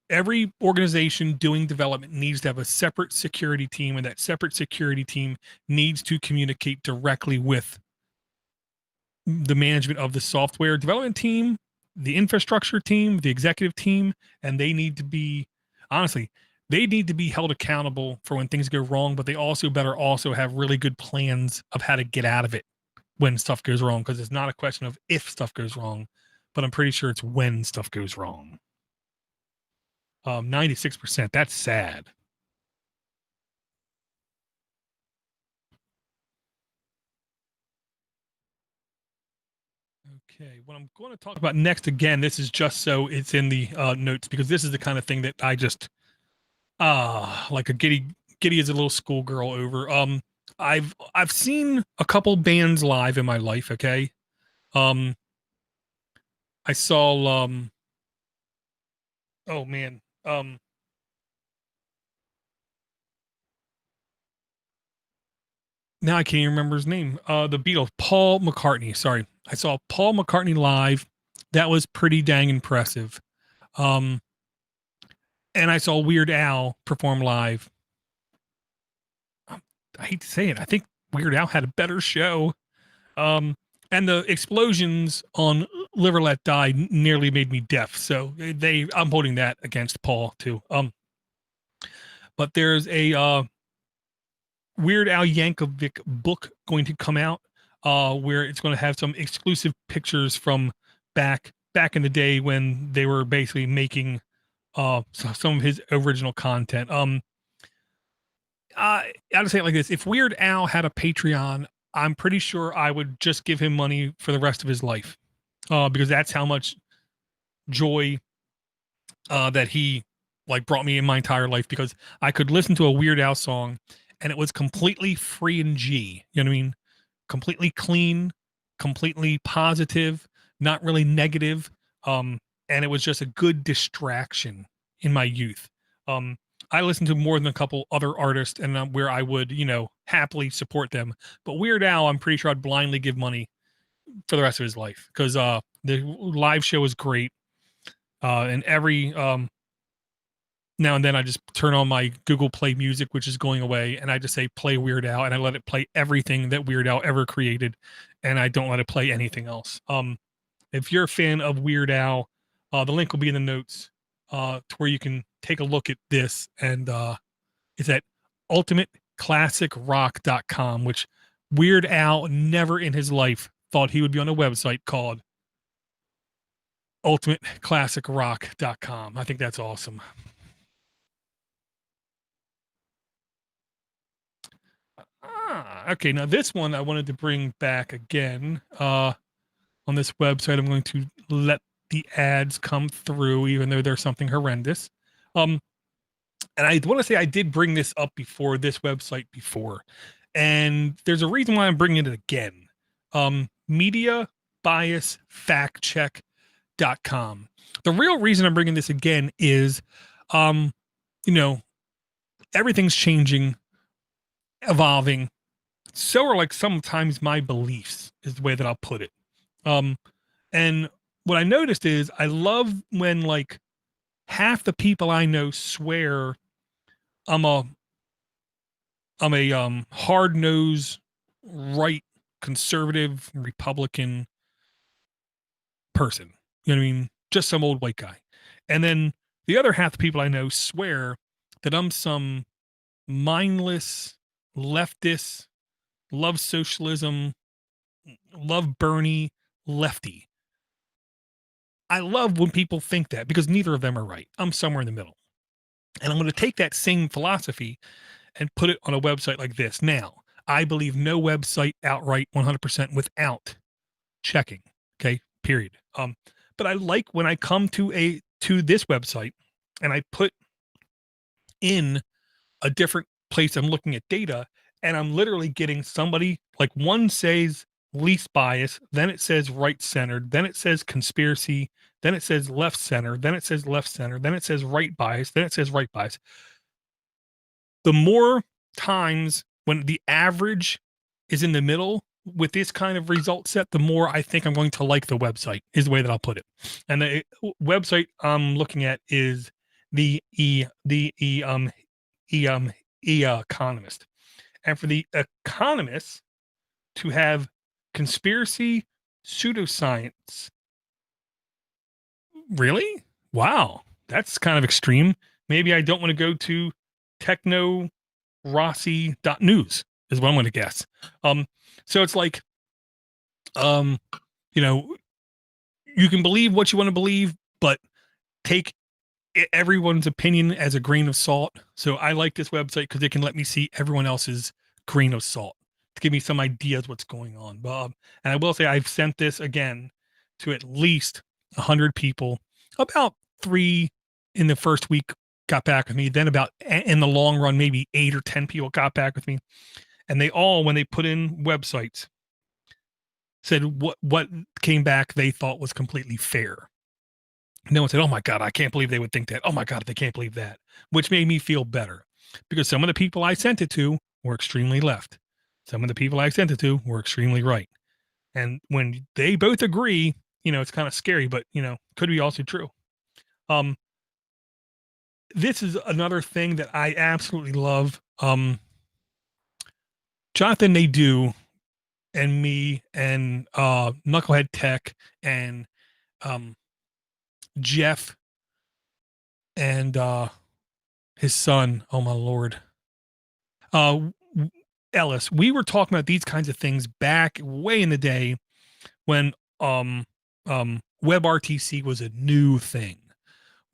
[SPEAKER 1] every organization doing development needs to have a separate security team, and that separate security team needs to communicate directly with the management of the software development team, the infrastructure team, the executive team, and they need to be, honestly, they need to be held accountable for when things go wrong, but they also better also have really good plans of how to get out of it when stuff goes wrong, because it's not a question of if stuff goes wrong, but I'm pretty sure it's when stuff goes wrong. 96%, that's sad. Okay, what I'm going to talk about next, again, this is just so it's in the notes, because this is the kind of thing that I just like a giddy as a little schoolgirl over. I've seen a couple bands live in my life. Okay, I saw oh man, now I can't even remember his name. The Beatles, Paul McCartney. Sorry, I saw Paul McCartney live. That was pretty dang impressive. And I saw Weird Al perform live. I hate to say it, I think Weird Al had a better show. And the explosions on Live or Let Die nearly made me deaf. So I'm holding that against Paul too. But there's a Weird Al Yankovic book going to come out, where it's going to have some exclusive pictures from back in the day when they were basically making some of his original content. I'll say it like this: if Weird Al had a Patreon, I'm pretty sure I would just give him money for the rest of his life, because that's how much joy that he like brought me in my entire life, because I could listen to a Weird Al song and it was completely free and G. You know what I mean? Completely clean, completely positive, not really negative. And it was just a good distraction in my youth. Um, I listened to more than a couple other artists, and where I would, happily support them. But Weird Al, I'm pretty sure I'd blindly give money for the rest of his life, because the live show is great. And every now and then I just turn on my Google Play Music, which is going away, and I just say play Weird Al, and I let it play everything that Weird Al ever created, and I don't let it play anything else. If you're a fan of Weird Al, the link will be in the notes to where you can take a look at this, and it's at ultimateclassicrock.com, which Weird Al never in his life thought he would be on a website called ultimateclassicrock.com. I think that's awesome. Okay, now this one I wanted to bring back again. On this website, I'm going to let the ads come through, even though there's something horrendous. And I want to say I did bring this up before, this website before, and there's a reason why I'm bringing it again. Media Bias Fact Check.com. The real reason I'm bringing this again is, everything's changing, evolving. So are like sometimes my beliefs, is the way that I'll put it. And what I noticed is I love when like half the people I know swear I'm a hard-nosed right conservative Republican person. You know what I mean? Just some old white guy. And then the other half the people I know swear that I'm some mindless leftist, love socialism, love Bernie lefty. I love when people think that, because neither of them are right. I'm somewhere in the middle. And I'm going to take that same philosophy and put it on a website like this. Now, I believe no website outright 100% without checking. Okay, period. But I like when I come to this website and I put in a different place, I'm looking at data, and I'm literally getting somebody, like one says least bias, then it says right centered, then it says conspiracy, then it says left center, then it says left center, then it says right bias, then it says right bias. The more times when the average is in the middle with this kind of result set, the more I think I'm going to like the website, is the way that I'll put it. And the website I'm looking at is the Economist. And for the Economist to have conspiracy, pseudoscience, really? Wow, that's kind of extreme. Maybe I don't want to go to technorossi.news is what I'm going to guess. So it's like, you can believe what you want to believe, but take everyone's opinion as a grain of salt. So I like this website because it can let me see everyone else's grain of salt to give me some ideas what's going on. And I will say I've sent this again to at least 100 people. About 3 in the first week got back with me. Then about, in the long run, maybe 8 or 10 people got back with me. And they all, when they put in websites, said what came back they thought was completely fair. No one said, "Oh my God, I can't believe they would think that. Oh my God, they can't believe that," which made me feel better, because some of the people I sent it to were extremely left. Some of the people I sent it to were extremely right. And when they both agree, it's kind of scary, but, could be also true. This is another thing that I absolutely love. Jonathan Nadeau and me and Knucklehead Tech and Jeff and his son, oh my Lord, Ellis, we were talking about these kinds of things back way in the day when WebRTC was a new thing.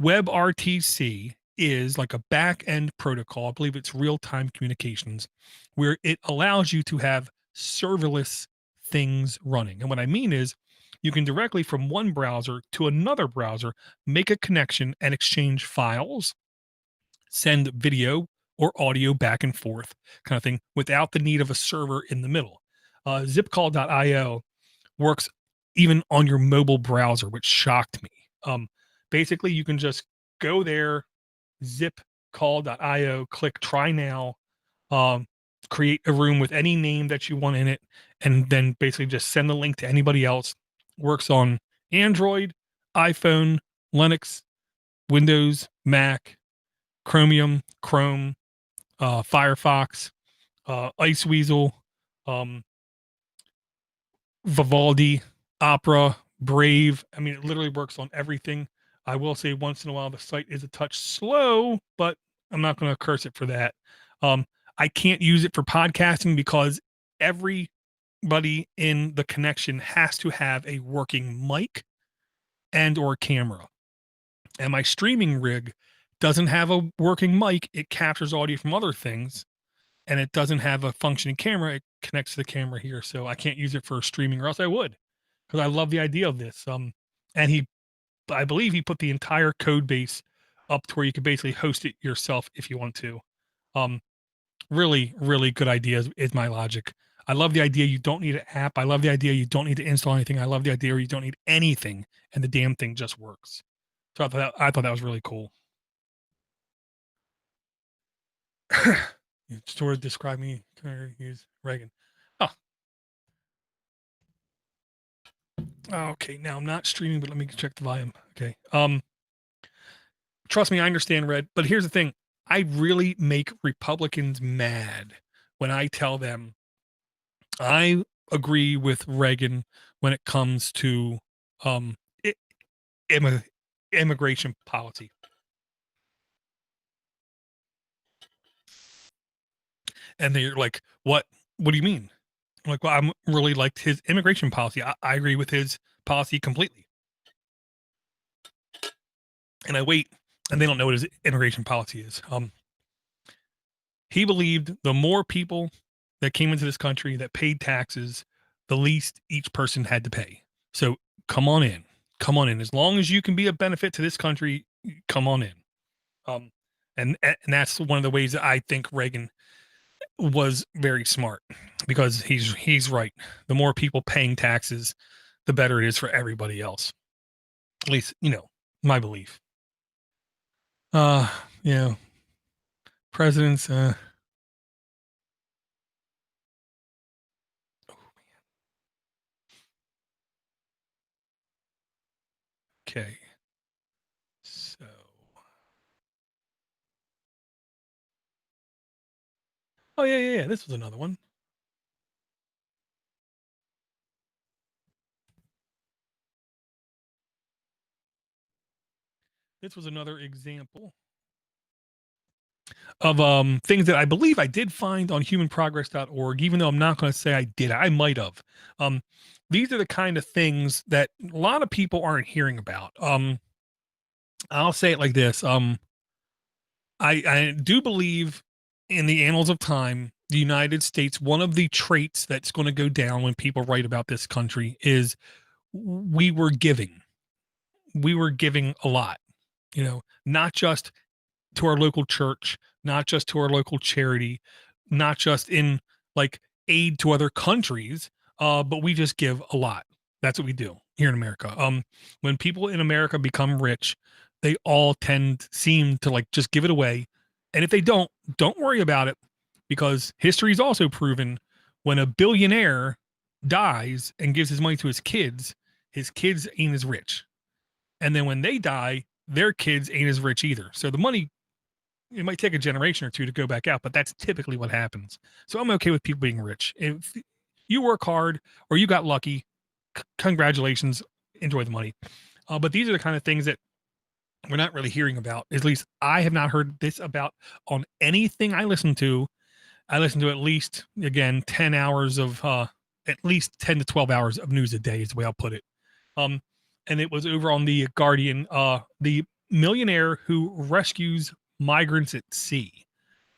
[SPEAKER 1] WebRTC is like a back-end protocol. I believe it's real-time communications, where it allows you to have serverless things running. And what I mean is, you can directly from one browser to another browser make a connection and exchange files, send video or audio back and forth, kind of thing, without the need of a server in the middle. Zipcall.io works even on your mobile browser, which shocked me. Basically, you can just go there, zipcall.io, click try now, create a room with any name that you want in it, and then basically just send the link to anybody else. Works on Android, iPhone, Linux, Windows, Mac, Chromium, Chrome, Firefox, Iceweasel, um, Vivaldi, Opera, Brave. I mean, it literally works on everything. I will say once in a while the site is a touch slow, but I'm not going to curse it for that. I can't use it for podcasting because everybody in the connection has to have a working mic and or camera. And my streaming rig doesn't have a working mic. It captures audio from other things, and it doesn't have a functioning camera. It connects to the camera here, so I can't use it for streaming, or else I would, because I love the idea of this. And I believe he put the entire code base up to where you could basically host it yourself if you want to. Really, really good idea is my logic. I love the idea you don't need an app. I love the idea you don't need to install anything. I love the idea you don't need anything, and the damn thing just works. So I thought that was really cool. Sort of describe me. Use Reagan. Oh. Okay, now I'm not streaming, but let me check the volume. Okay. Trust me, I understand, Red, but here's the thing. I really make Republicans mad when I tell them I agree with Reagan when it comes to um immigration policy. And they're like, what do you mean? I'm like, well, I'm really liked his immigration policy. I agree with his policy completely. And I wait, and they don't know what his immigration policy is. He believed the more people that came into this country that paid taxes, the least each person had to pay. So come on in. Come on in. As long as you can be a benefit to this country, come on in. And that's one of the ways that I think Reagan was very smart, because he's right. The more people paying taxes, the better it is for everybody else. At least, my belief. Presidents, okay. So oh yeah. This was another one. This was another example of things that I believe I did find on HumanProgressorg, even though I'm not going to say I did. I might have. These are the kind of things that a lot of people aren't hearing about. I'll say it like this. I do believe in the annals of time, the United States, one of the traits that's going to go down when people write about this country is we were giving. We were giving a lot, not just to our local church, not just to our local charity, not just in like aid to other countries, but we just give a lot. That's what we do here in America. When people in America become rich, they all seem to like just give it away. And if they don't worry about it, because history is also proven when a billionaire dies and gives his money to his kids ain't as rich. And then when they die, their kids ain't as rich either. So the money, it might take a generation or two to go back out, but that's typically what happens. So I'm okay with people being rich. If you work hard or you got lucky, congratulations, enjoy the money. But these are the kind of things that we're not really hearing about. At least I have not heard this about on anything I listen to. I listen to at least, again, 10 hours of, at least 10 to 12 hours of news a day is the way I'll put it. And it was over on the Guardian, the millionaire who rescues migrants at sea.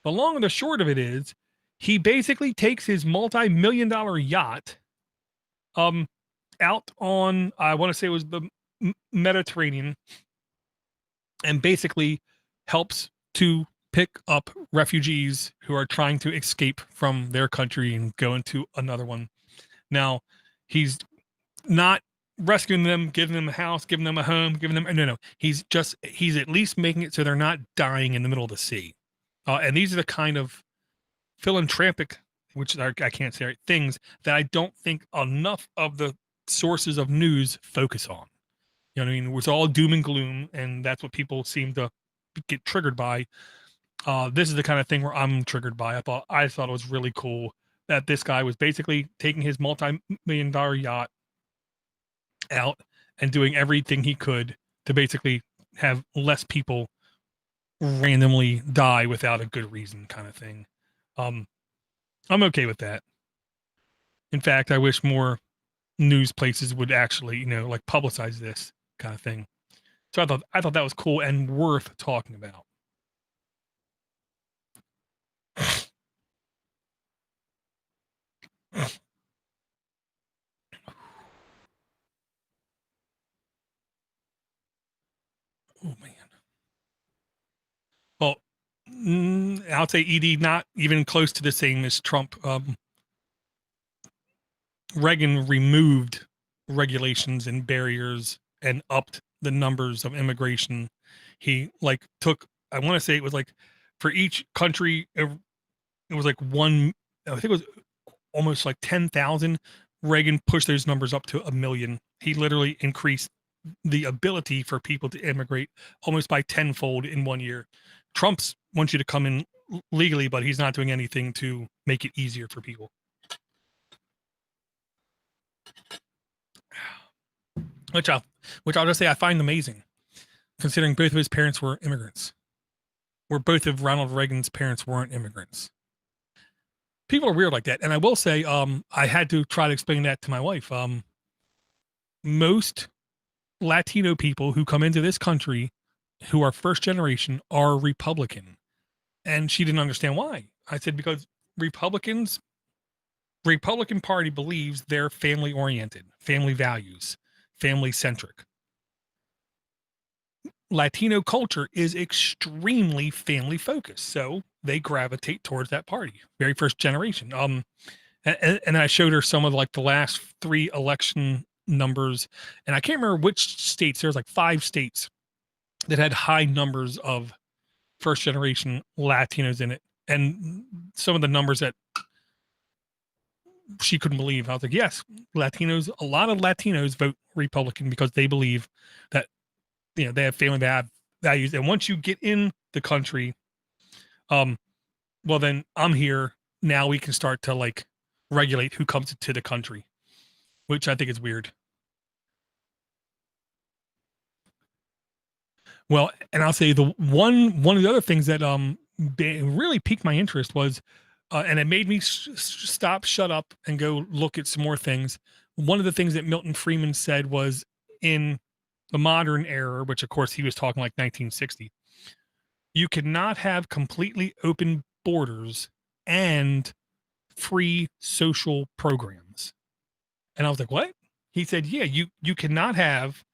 [SPEAKER 1] The long and the short of it is he basically takes his multi-million-dollar yacht, out on, I want to say it was the Mediterranean, and basically helps to pick up refugees who are trying to escape from their country and go into another one. Now, he's not rescuing them, giving them a house, giving them a home, giving them no. He's at least making it so they're not dying in the middle of the sea. And these are the kind of philanthropic, which I can't say right, things that I don't think enough of the sources of news focus on. You know what I mean? It's all doom and gloom, and that's what people seem to get triggered by. This is the kind of thing where I'm triggered by. I thought it was really cool that this guy was basically taking his multi-million-dollar yacht out and doing everything he could to basically have less people randomly die without a good reason, kind of thing. I'm okay with that. In fact, I wish more news places would actually, like publicize this kind of thing. So I thought that was cool and worth talking about. Oh man. Well, I'll say ED not even close to the same as Trump. Reagan removed regulations and barriers and upped the numbers of immigration. He took, I want to say it was for each country, it was one, I think it was almost 10,000. Reagan pushed those numbers up to 1 million. He literally increased the ability for people to immigrate almost by tenfold in 1 year. Trump's wants you to come in legally, but he's not doing anything to make it easier for people. Which I'll just say I find amazing, considering both of his parents were immigrants. Where both of Ronald Reagan's parents weren't immigrants. People are weird like that. And I will say, I had to try to explain that to my wife. Most Latino people who come into this country who are first generation are Republican. And she didn't understand why. I said, because Republican Party believes they're family oriented, family values, family centric. Latino culture is extremely family focused, so they gravitate towards that party. Very first generation. And I showed her some of the last 3 election numbers, and I can't remember which states. There's 5 states that had high numbers of first generation Latinos in it, and some of the numbers that she couldn't believe. I was like, yes, Latinos. A lot of Latinos vote Republican because they believe that they have family values, and once you get in the country, well then I'm here now. We can start to regulate who comes to the country, which I think is weird. Well, and I'll say the one of the other things that really piqued my interest was, and it made me shut up and go look at some more things. One of the things that Milton Friedman said was, in the modern era, which of course he was talking 1960, you cannot have completely open borders and free social programs. And I was like, what? He said, yeah, you cannot have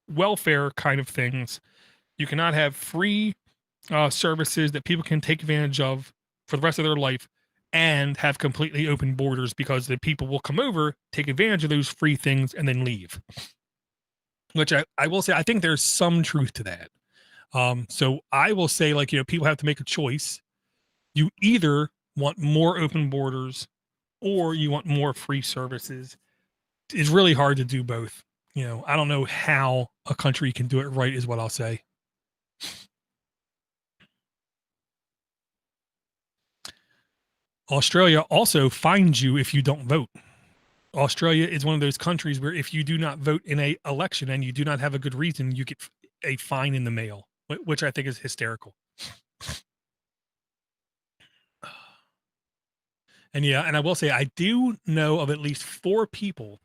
[SPEAKER 1] welfare kind of things. You cannot have free services that people can take advantage of for the rest of their life and have completely open borders, because the people will come over, take advantage of those free things, and then leave. Which I will say, I think there's some truth to that. So I will say, people have to make a choice. You either want more open borders or you want more free services. It's really hard to do both. I don't know how a country can do it right, is what I'll say. Australia also fines you if you don't vote. Australia is one of those countries where if you do not vote in an election and you do not have a good reason, you get a fine in the mail, which I think is hysterical. And yeah, and I will say, I do know of at least 4 people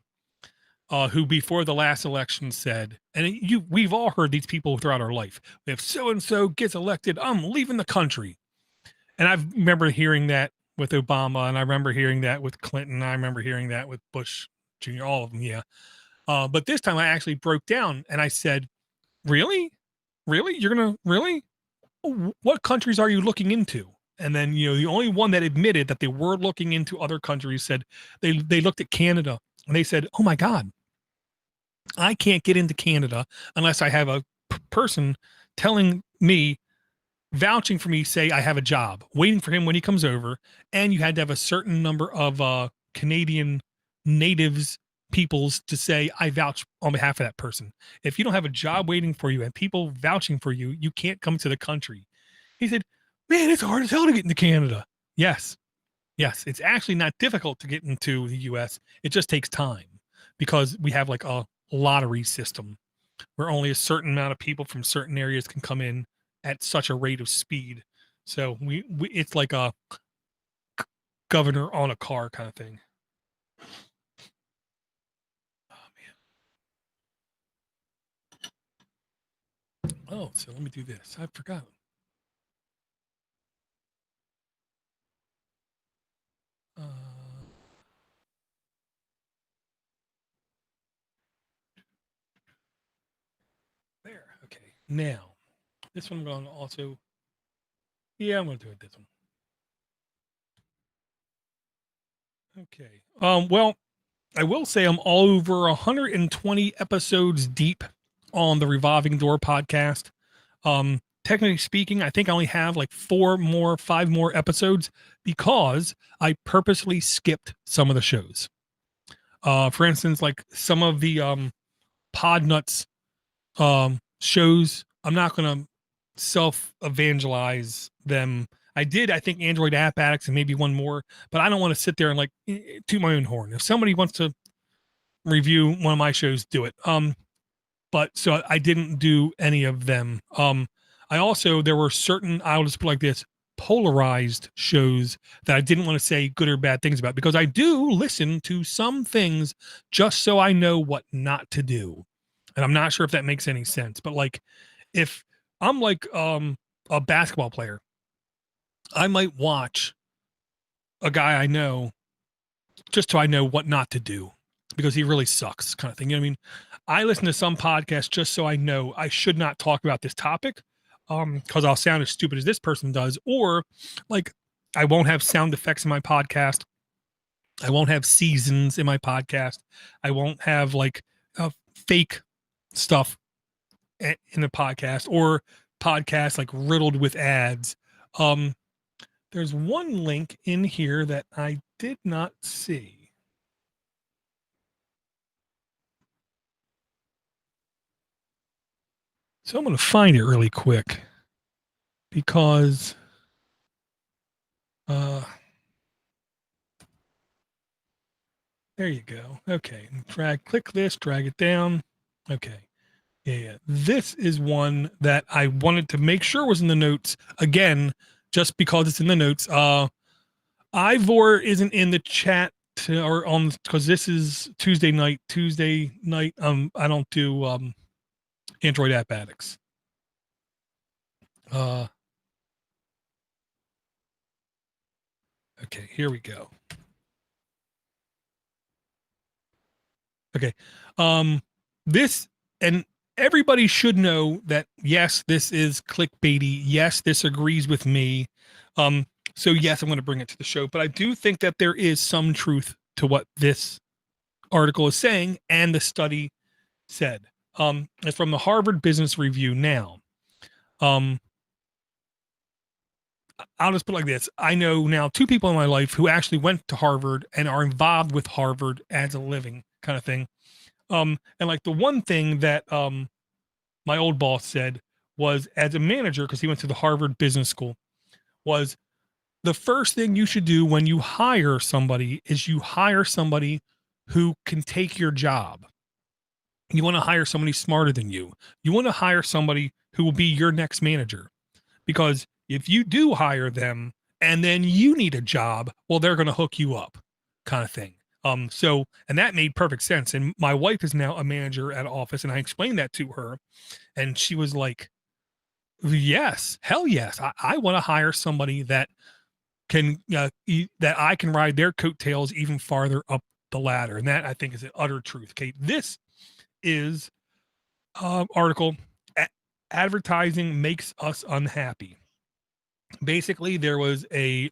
[SPEAKER 1] who before the last election said, and we've all heard these people throughout our life, if so-and-so gets elected, I'm leaving the country. And I remember hearing that with Obama, and I remember hearing that with Clinton. I remember hearing that with Bush Jr. All of them, yeah. But this time I actually broke down and I said, "Really, really, you're gonna really? What countries are you looking into?" And then the only one that admitted that they were looking into other countries said they looked at Canada and they said, "Oh my God, I can't get into Canada unless I have a person telling me, vouching for me, say I have a job, waiting for him when he comes over, and you had to have a certain number of Canadian natives peoples to say I vouch on behalf of that person. If you don't have a job waiting for you and people vouching for you, you can't come to the country." He said, "Man, it's hard as hell to get into Canada." Yes, yes, it's actually not difficult to get into the U.S. It just takes time because we have like a lottery system where only a certain amount of people from certain areas can come in at such a rate of speed. So we it's like a governor on a car kind of thing. Oh man. Oh, so let me do this. I forgot. Uh, there. Okay. Now, this one I'm going to also. Yeah, I'm going to do it this one. Okay. Well, I will say I'm all over 120 episodes deep on the Revolving Door podcast. Technically speaking, I think I only have like 5 more episodes because I purposely skipped some of the shows. For instance, like some of the Podnutz shows, I'm not gonna self evangelize them. I did, I think, Android App Addicts and maybe one more, but I don't want to sit there and like toot my own horn. If somebody wants to review one of my shows, do it. But so I didn't do any of them. I also, there were certain, I'll just put like this, polarized shows that I didn't want to say good or bad things about because I do listen to some things just so I know what not to do. And I'm not sure if that makes any sense, but like if I'm like a basketball player, I might watch a guy I know just so I know what not to do because he really sucks, kind of thing. You know what I mean? I listen to some podcasts just so I know I should not talk about this topic because I'll sound as stupid as this person does, or like I won't have sound effects in my podcast. I won't have seasons in my podcast. I won't have like fake stuff in the podcast or podcasts like riddled with ads. Um, there's one link in here that I did not see. So I'm going to find it really quick because there you go. Okay. Click this, drag it down. Okay. Yeah. This is one that I wanted to make sure was in the notes again, just because it's in the notes. Ivor isn't in the chat or on because this is Tuesday night. I don't do Android App Addicts. Okay, here we go. Okay. This and everybody should know that yes, this is clickbaity. Yes, this agrees with me. So yes, I'm going to bring it to the show, but I do think that there is some truth to what this article is saying and the study said. It's from the Harvard Business Review now. I'll just put it like this. I know now 2 people in my life who actually went to Harvard and are involved with Harvard as a living kind of thing. And like the one thing that my old boss said was as a manager, because he went to the Harvard Business School, was the first thing you should do when you hire somebody is you hire somebody who can take your job. You want to hire somebody smarter than you. You want to hire somebody who will be your next manager. Because if you do hire them and then you need a job, well, they're going to hook you up kind of thing. So, and that made perfect sense. And my wife is now a manager at office, and I explained that to her, and she was like, yes, hell yes. I want to hire somebody that can that I can ride their coattails even farther up the ladder. And that, I think, is an utter truth. Okay, this is article, advertising makes us unhappy. Basically, there was a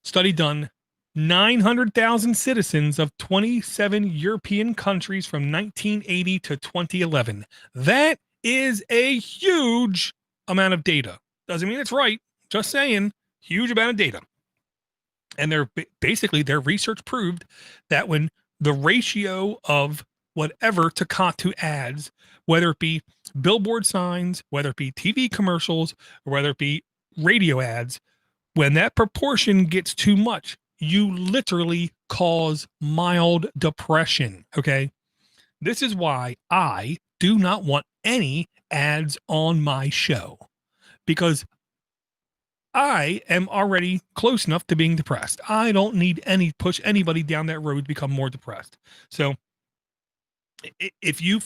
[SPEAKER 1] study done, 900,000 citizens of 27 European countries from 1980 to 2011. That is a huge amount of data. Doesn't mean it's right. Just saying, huge amount of data. And basically their research proved that when the ratio of whatever to ads, whether it be billboard signs, whether it be TV commercials, or whether it be radio ads, when that proportion gets too much, you literally cause mild depression. Okay. This is why I do not want any ads on my show, because I am already close enough to being depressed. I don't need push anybody down that road to become more depressed. So if you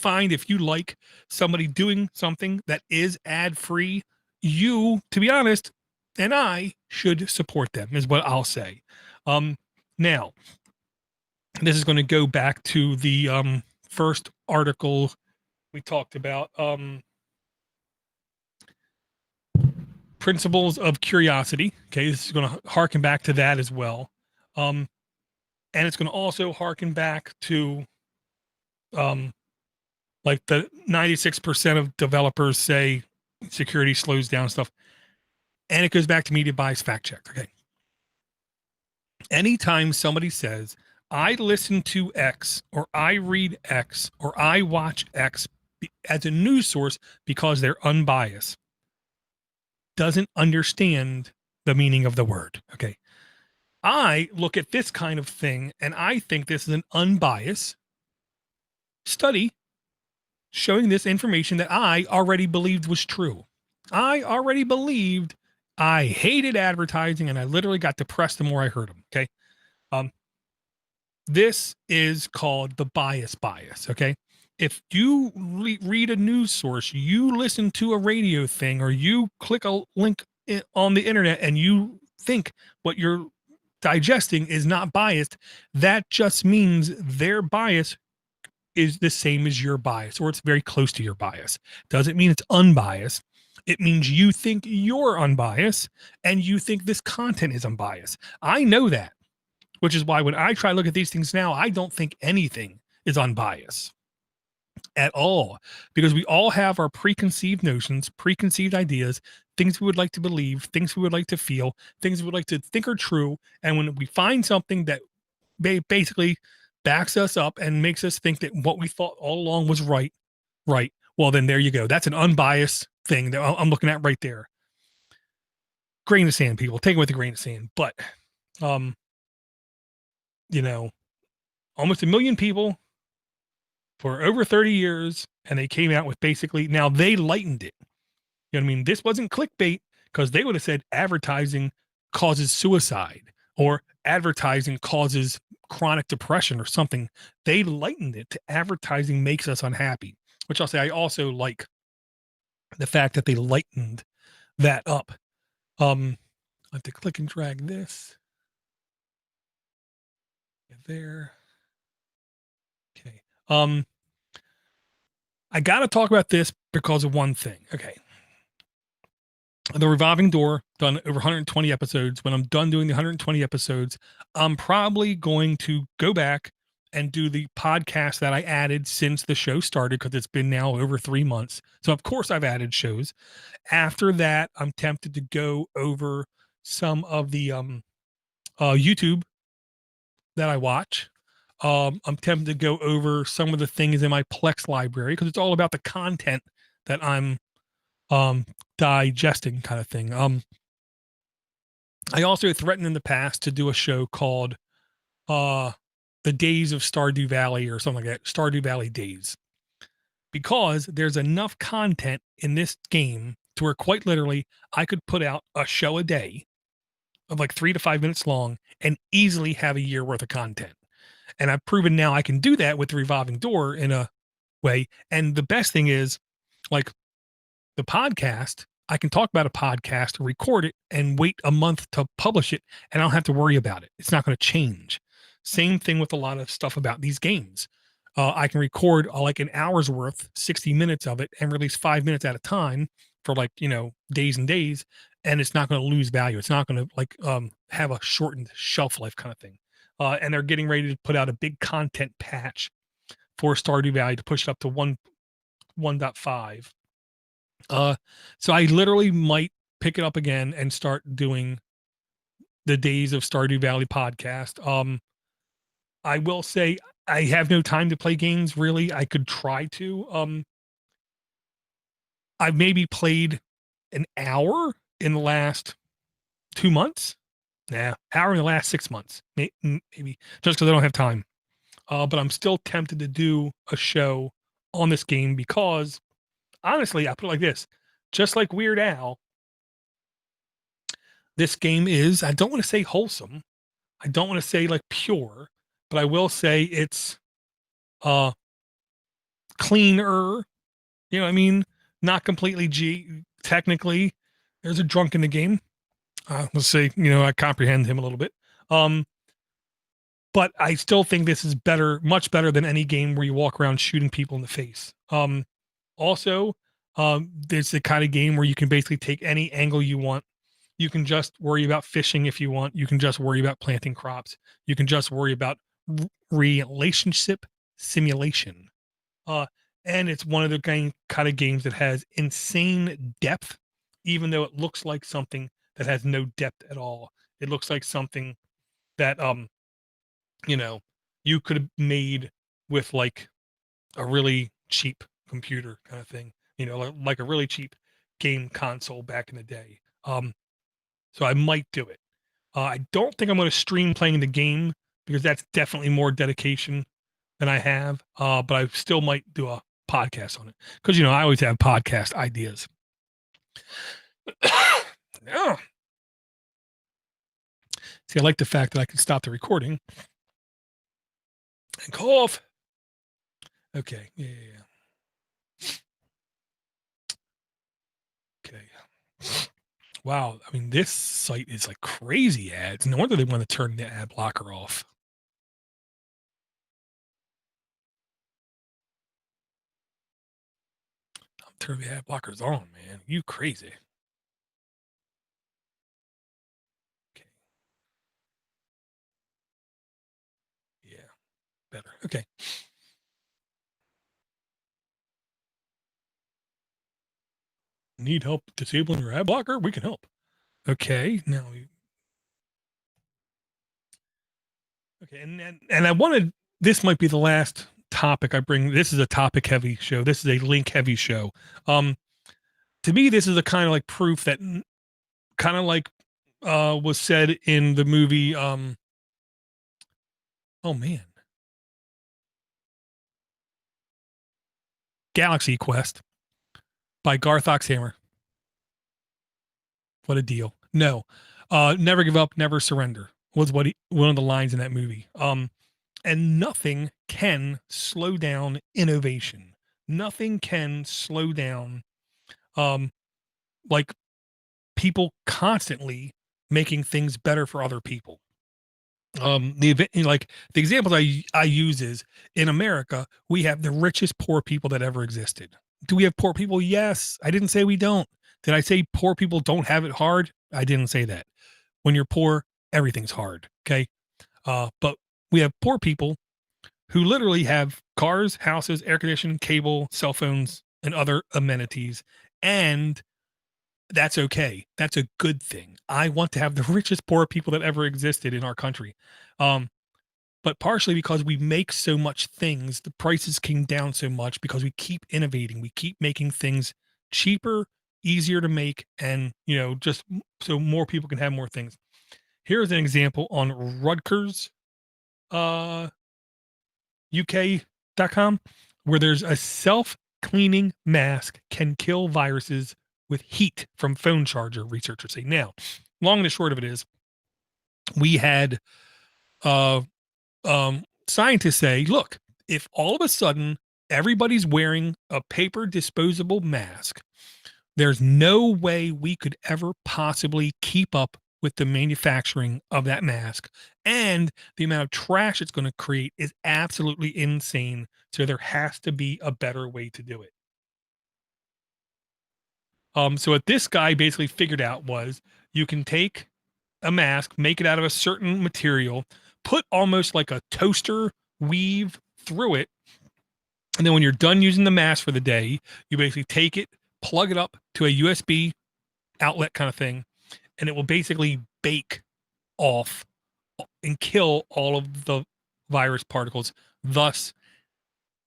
[SPEAKER 1] like somebody doing something that is ad free, you, to be honest, and I should support them, is what I'll say. Now, this is going to go back to the first article we talked about, principles of curiosity. Okay, this is going to harken back to that as well. And it's going to also harken back to like the 96% of developers say security slows down stuff. And it goes back to media bias fact check. Okay. Anytime somebody says, I listen to X, or I read X, or I watch X as a news source because they're unbiased, doesn't understand the meaning of the word. Okay. I look at this kind of thing and I think this is an unbiased study showing this information that I already believed was true. I already believed. I hated advertising and I literally got depressed the more I heard them. Okay. This is called the bias. Okay. If you read a news source, you listen to a radio thing, or you click a link on the internet and you think what you're digesting is not biased, that just means their bias is the same as your bias, or it's very close to your bias. Doesn't mean it's unbiased. It means you think you're unbiased and you think this content is unbiased. I know that, which is why when I try to look at these things now, I don't think anything is unbiased at all, because we all have our preconceived notions, preconceived ideas, things we would like to believe, things we would like to feel, things we would like to think are true. And when we find something that basically backs us up and makes us think that what we thought all along was right, well, then there you go. That's an unbiased thing that I'm looking at right there. Grain of sand, people. Take it with a grain of sand. But, almost 1 million people for over 30 years, and they came out with basically, now they lightened it. You know what I mean? This wasn't clickbait, because they would have said advertising causes suicide or advertising causes chronic depression or something. They lightened it to advertising makes us unhappy, which I'll say I also like the fact that they lightened that up. I have to click and drag this there. Okay. I got to talk about this because of one thing. Okay. The revolving door, done over 120 episodes. When I'm done doing the 120 episodes, I'm probably going to go back and do the podcast that I added since the show started, because it's been now over 3 months. So of course I've added shows. After that, I'm tempted to go over some of the YouTube that I watch. I'm tempted to go over some of the things in my Plex library, because it's all about the content that I'm digesting, kind of thing. I also threatened in the past to do a show called The Days of Stardew Valley, or something like that, Stardew Valley Days, because there's enough content in this game to where quite literally I could put out a show a day of like 3 to 5 minutes long and easily have a year worth of content. And I've proven now I can do that with the revolving door in a way. And the best thing is, like, the podcast I can talk about a podcast, record it, and wait a month to publish it, and I don't have to worry about it. It's not going to change. Same thing with a lot of stuff about these games. I can record like an hour's worth, 60 minutes of it, and release 5 minutes at a time for like, days and days, and it's not going to lose value. It's not going to like have a shortened shelf life kind of thing. And they're getting ready to put out a big content patch for Stardew Valley to push it up to 1.5. So I literally might pick it up again and start doing the Days of Stardew Valley podcast. I will say I have no time to play games really. I could try to. I've maybe played an hour in the last 2 months. Nah, hour in the last 6 months, maybe just because I don't have time. But I'm still tempted to do a show on this game because honestly, I put it like this: just like Weird Al, this game is, I don't want to say wholesome. I don't want to say like pure, but I will say it's cleaner. You know what I mean? Not completely technically. There's a drunk in the game. Let's say, I comprehend him a little bit. But I still think this is better, much better than any game where you walk around shooting people in the face. Also, there's the kind of game where you can basically take any angle you want. You can just worry about fishing if you want. You can just worry about planting crops. You can just worry about relationship simulation. And it's one of the kind of games that has insane depth, even though it looks like something that has no depth at all. It looks like something that you could have made with like a really cheap computer kind of thing, like a really cheap game console back in the day. So I might do it. I don't think I'm going to stream playing the game because that's definitely more dedication than I have. But I still might do a podcast on it because I always have podcast ideas. Yeah. See, I like the fact that I can stop the recording and cough. Okay. Yeah. Okay. Wow. I mean, this site is like crazy ads. No wonder they want to turn the ad blocker off. I'm turning the ad blockers on, man. You crazy. Okay. Yeah. Better. Okay. Need help disabling your ad blocker? We can help. Okay. Now we. Okay. And I wanted, this might be the last topic I bring. This is a topic heavy show. This is a link heavy show. To me, this is a kind of like proof that kind of like was said in the movie oh man, Galaxy Quest by Garth Oxhammer. What a deal. No. Never give up, never surrender was one of the lines in that movie. And nothing can slow down innovation. Nothing can slow down like people constantly making things better for other people. Like the examples I use is in America, we have the richest poor people that ever existed. Do we have poor people? Yes. I didn't say we don't. Did I say poor people don't have it hard? I didn't say that. When you're poor, everything's hard. Okay. But we have poor people who literally have cars, houses, air conditioning, cable, cell phones, and other amenities. And that's okay. That's a good thing. I want to have the richest poor people that ever existed in our country. But partially because we make so much things, the prices came down so much because we keep innovating. We keep making things cheaper, easier to make, and just so more people can have more things. Here's an example on Rutgers, UK.com, where there's a self-cleaning mask can kill viruses with heat from phone charger, researchers say. Now, long and the short of it is, we had scientists say, look, if all of a sudden everybody's wearing a paper disposable mask, There's no way we could ever possibly keep up with the manufacturing of that mask. And the amount of trash it's going to create is absolutely insane. So there has to be a better way to do it. So what this guy basically figured out was you can take a mask, make it out of a certain material, put almost like a toaster weave through it. And then when you're done using the mask for the day, you basically take it, plug it up to a USB outlet kind of thing, and it will basically bake off and kill all of the virus particles. Thus,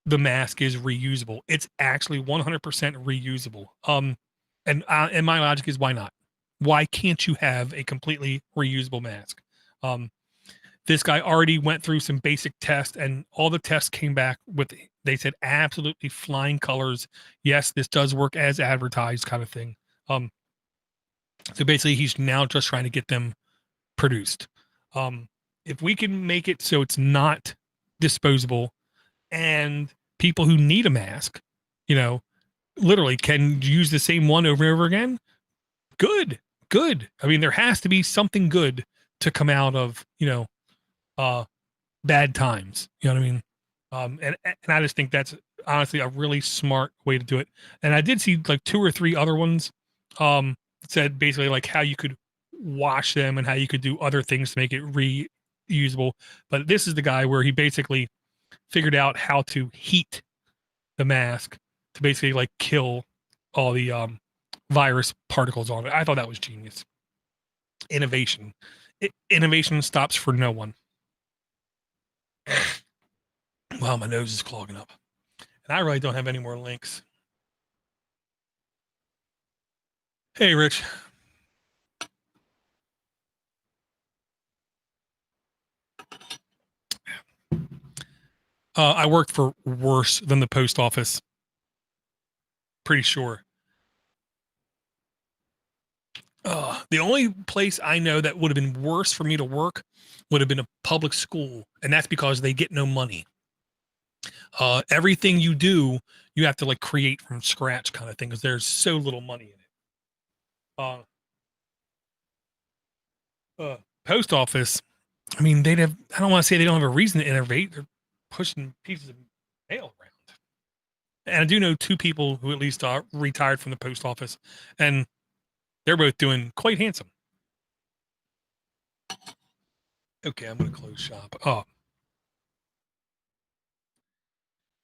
[SPEAKER 1] the mask is reusable. It's actually 100% reusable. And my logic is, why not? Why can't you have a completely reusable mask? Um, this guy already went through some basic tests, and all the tests came back with, they said, absolutely flying colors. Yes, this does work as advertised, kind of thing. So basically, he's now just trying to get them produced. If we can make it so it's not disposable, and people who need a mask, you know, literally can use the same one over and over again, good, good. I mean, there has to be something good to come out of, bad times. You know what I mean? And I just think that's honestly a really smart way to do it. And I did see like 2 or 3 other ones that said basically like how you could wash them and how you could do other things to make it reusable. But this is the guy where he basically figured out how to heat the mask to basically like kill all the virus particles on it. I thought that was genius. Innovation. Innovation stops for no one. Wow, my nose is clogging up. And I really don't have any more links. Hey, Rich. I worked for worse than the post office. Pretty sure. The only place I know that would have been worse for me to work would have been a public school, and that's because they get no money. Everything you do, you have to like create from scratch, kind of thing, because there's so little money in it. Post office, I mean, they'd have, I don't want to say they don't have a reason to innovate. They're pushing pieces of mail around. And I do know 2 people who at least are retired from the post office, and they're both doing quite handsome. Okay, I'm going to close shop.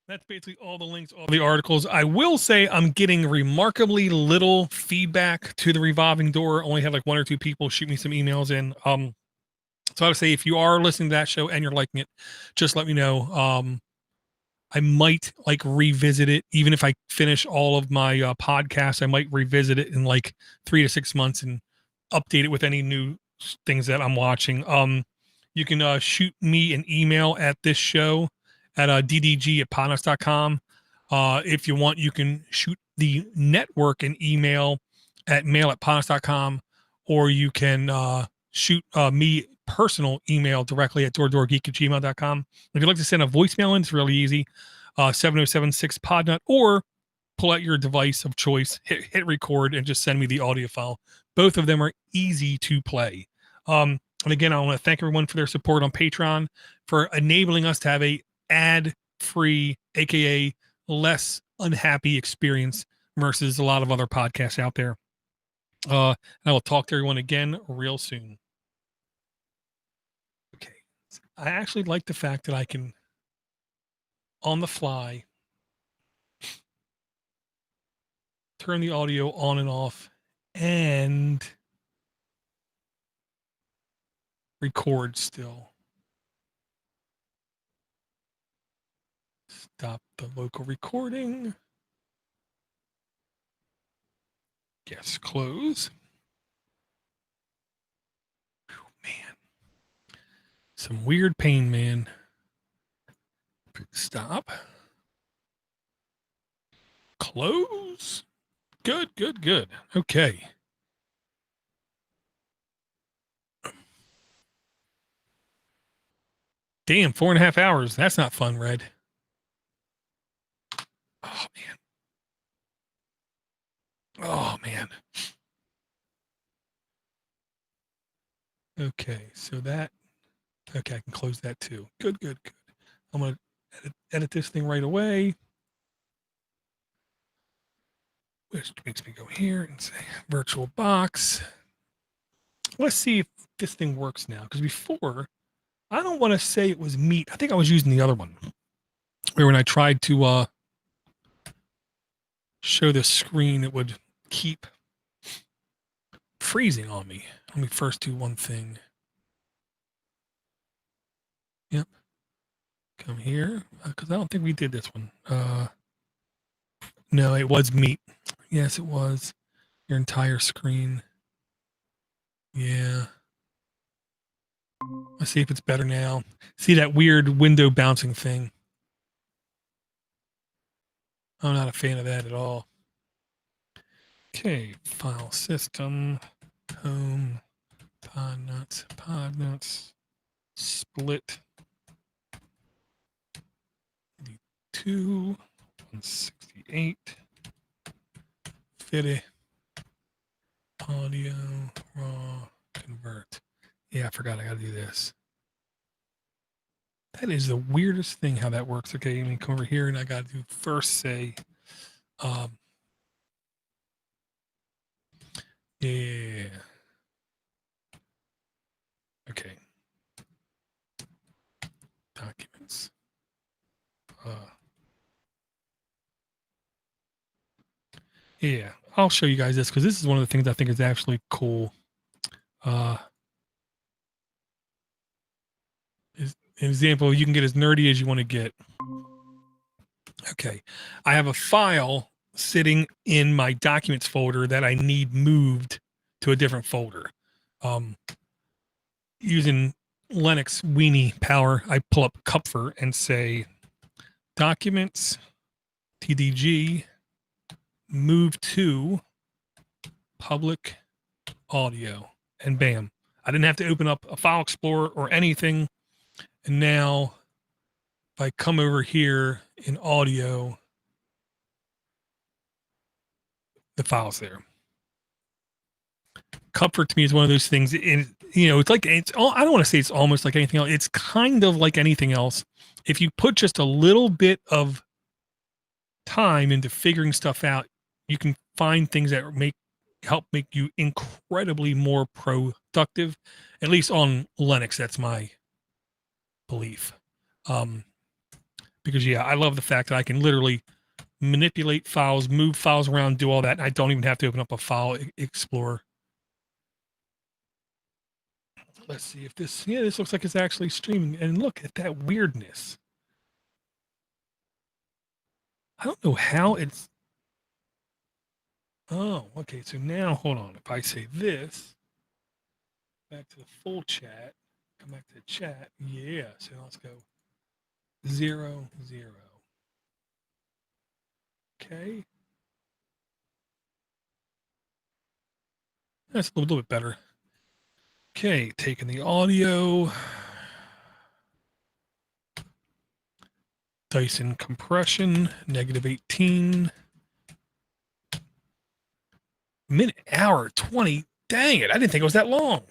[SPEAKER 1] That's basically all the links, all the articles. I will say I'm getting remarkably little feedback to the revolving door. Only had like 1 or 2 people shoot me some emails in. So I would say if you are listening to that show and you're liking it, just let me know. I might like revisit it, even if I finish all of my podcasts. I might revisit it in like 3 to 6 months and update it with any new things that I'm watching. You can shoot me an email at this show at ddg@podnutz.com. If you want, you can shoot the network an email at mail@podnutz.com, or you can shoot me personal email directly at DoorToDoorGeek@gmail.com. If you'd like to send a voicemail in, it's really easy. 707-6-PODNUT, or pull out your device of choice, hit record, and just send me the audio file. Both of them are easy to play. And again, I want to thank everyone for their support on Patreon, for enabling us to have a ad-free, aka less unhappy experience versus a lot of other podcasts out there. And I will talk to everyone again real soon. Okay. I actually like the fact that I can, on the fly, turn the audio on and off and record still. Stop the local recording. Yes, close. Man. Some weird pain, man. Stop. Close. Good, good, good. Okay. Damn, 4.5 hours. That's not fun, Red. Oh, man. Oh man. Okay, so that, okay, I can close that too. Good, good, good. I'm gonna edit this thing right away. Which makes me go here and say virtual box. Let's see if this thing works now. Because before, I don't want to say it was meat. I think I was using the other one. Where when I tried to show the screen, it would keep freezing on me. Let me first do one thing. Yep. Come here. Because I don't think we did this one. No, it was meat. Yes, it was. Your entire screen. Yeah. Let's see if it's better now. See that weird window bouncing thing? I'm not a fan of that at all. Okay, file system, home, Podnutz, split, 2, 168, FIDE, audio, raw, convert. Yeah, I forgot I got to do this. That is the weirdest thing how that works. Okay, let me come over here and I got to do first say, yeah. Okay. Documents. Yeah, I'll show you guys this because this is one of the things I think is actually cool. Is an example, you can get as nerdy as you want to get. Okay, I have a file sitting in my documents folder that I need moved to a different folder. Using Linux weenie power, I pull up Kupfer and say documents, DDG, move to public audio, and bam. I didn't have to open up a file explorer or anything. And now if I come over here in audio, the file's there. Comfort to me is one of those things. It's like it's all. I don't want to say it's almost like anything else. It's kind of like anything else. If you put just a little bit of time into figuring stuff out, you can find things that help make you incredibly more productive. At least on Linux, that's my belief. Because yeah, I love the fact that I can literally manipulate files, move files around, do all that. And I don't even have to open up a file explorer. Let's see if this, yeah, this looks like it's actually streaming. And look at that weirdness. I don't know how it's, oh, okay. So now, hold on. If I say this, back to the full chat, come back to the chat. Yeah. So let's go 0, 0. Okay. That's a little bit better. Okay. Taking the audio. Dyson compression, -18. Minute, hour, 20. Dang it. I didn't think it was that long.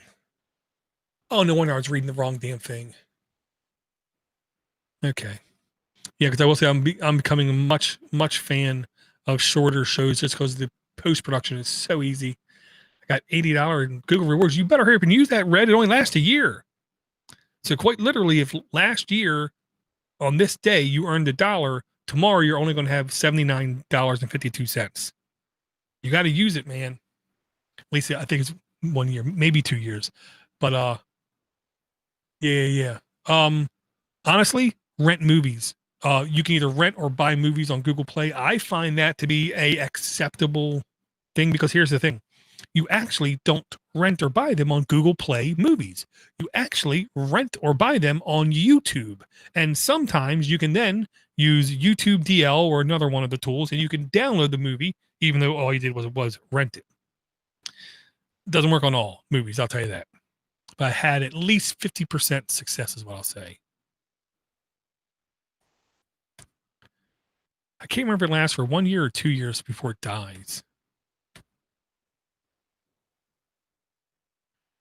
[SPEAKER 1] Oh, no wonder I was reading the wrong damn thing. Okay. Yeah, because I will say I'm becoming a much fan of shorter shows just because the post production is so easy. I got $80 in Google rewards. You better hurry up and use that, Red. It only lasts a year. So quite literally, if last year on this day you earned $1, tomorrow you're only going to have $79.52. You got to use it, man. At least I think it's 1 year, maybe 2 years. But yeah. Honestly, rent movies. You can either rent or buy movies on Google Play. I find that to be a acceptable thing because here's the thing. You actually don't rent or buy them on Google Play movies. You actually rent or buy them on YouTube. And sometimes you can then use YouTube DL or another one of the tools and you can download the movie even though all you did was rent it. Doesn't work on all movies, I'll tell you that. But I had at least 50% success is what I'll say. I can't remember if it lasts for 1 year or 2 years before it dies.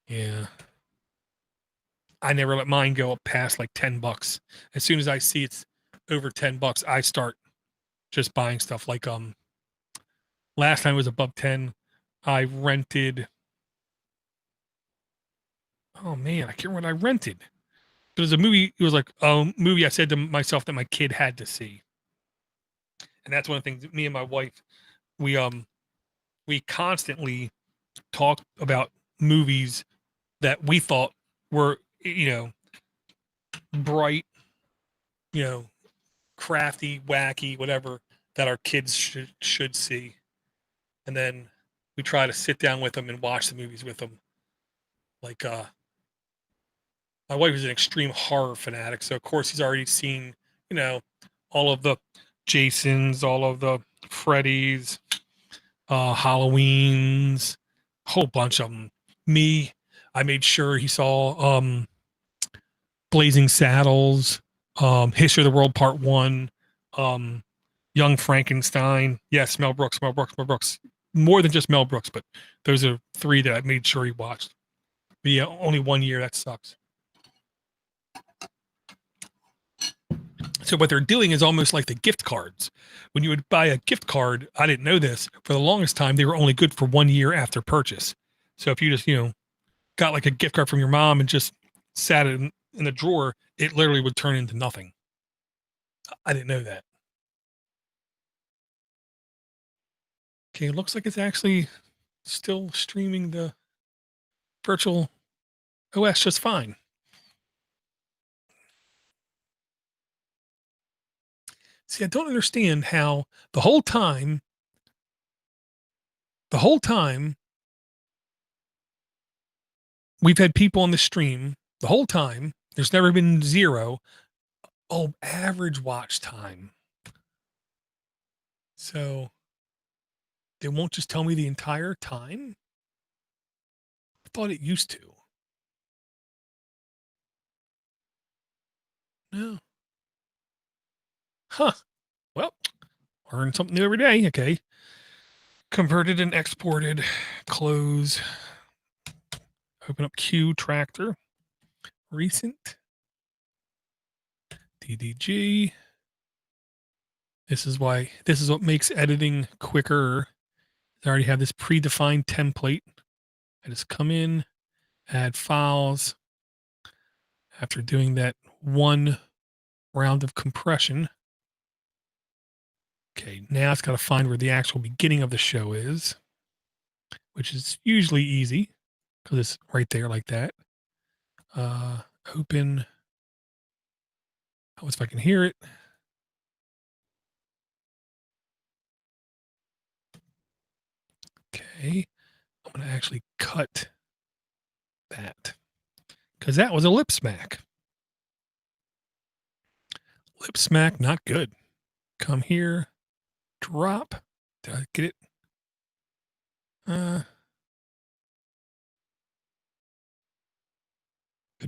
[SPEAKER 1] Yeah. I never let mine go up past like $10. As soon as I see it's over $10, I start just buying stuff. Like last time it was above 10, I rented. Oh man, I can't remember what I rented. It was a movie. It was like a movie I said to myself that my kid had to see. And that's one of the things me and my wife, we constantly talk about movies that we thought were, bright, you know, crafty, wacky, whatever, that our kids should see. And then we try to sit down with them and watch the movies with them. Like my wife is an extreme horror fanatic, so of course he's already seen, you know, all of the Jasons, all of the Freddys, Halloweens, a whole bunch of them. Me, I made sure he saw Blazing Saddles, History of the World Part One, um, Young Frankenstein. Yes, Mel Brooks, Mel Brooks, Mel Brooks. More than just Mel Brooks, but those are three that I made sure he watched. But yeah, only 1 year. That sucks. So what they're doing is almost like the gift cards. When you would buy a gift card, I didn't know this, for the longest time, they were only good for 1 year after purchase. So if you just, got like a gift card from your mom and just sat it in the drawer, it literally would turn into nothing. I didn't know that. Okay, it looks like it's actually still streaming the virtual OS just fine. See, I don't understand how the whole time we've had people on the stream, the whole time, there's never been zero. Oh, average watch time. So they won't just tell me the entire time? I thought it used to. No. Huh. Well, learn something new every day. Okay. Converted and exported. Close. Open up Q Tractor. Recent. DDG. This is what makes editing quicker. I already have this predefined template. I just come in, add files. After doing that one round of compression. Okay, now it's got to find where the actual beginning of the show is, which is usually easy because it's right there like that. Open. Let's see if I can hear it. Okay, I'm going to actually cut that because that was a lip smack. Lip smack, not good. Come here, drop. Did I get it? Good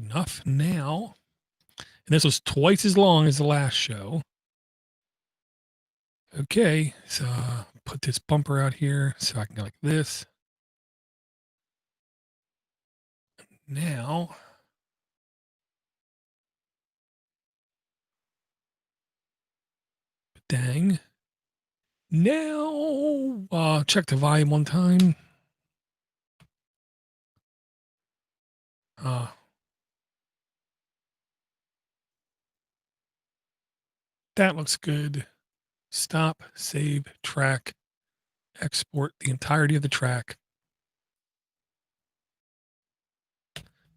[SPEAKER 1] enough. Now, and this was twice as long as the last show. Okay, so put this bumper out here so I can go like this. Now, dang. Now, check the volume one time. That looks good. Stop, save, track, export the entirety of the track.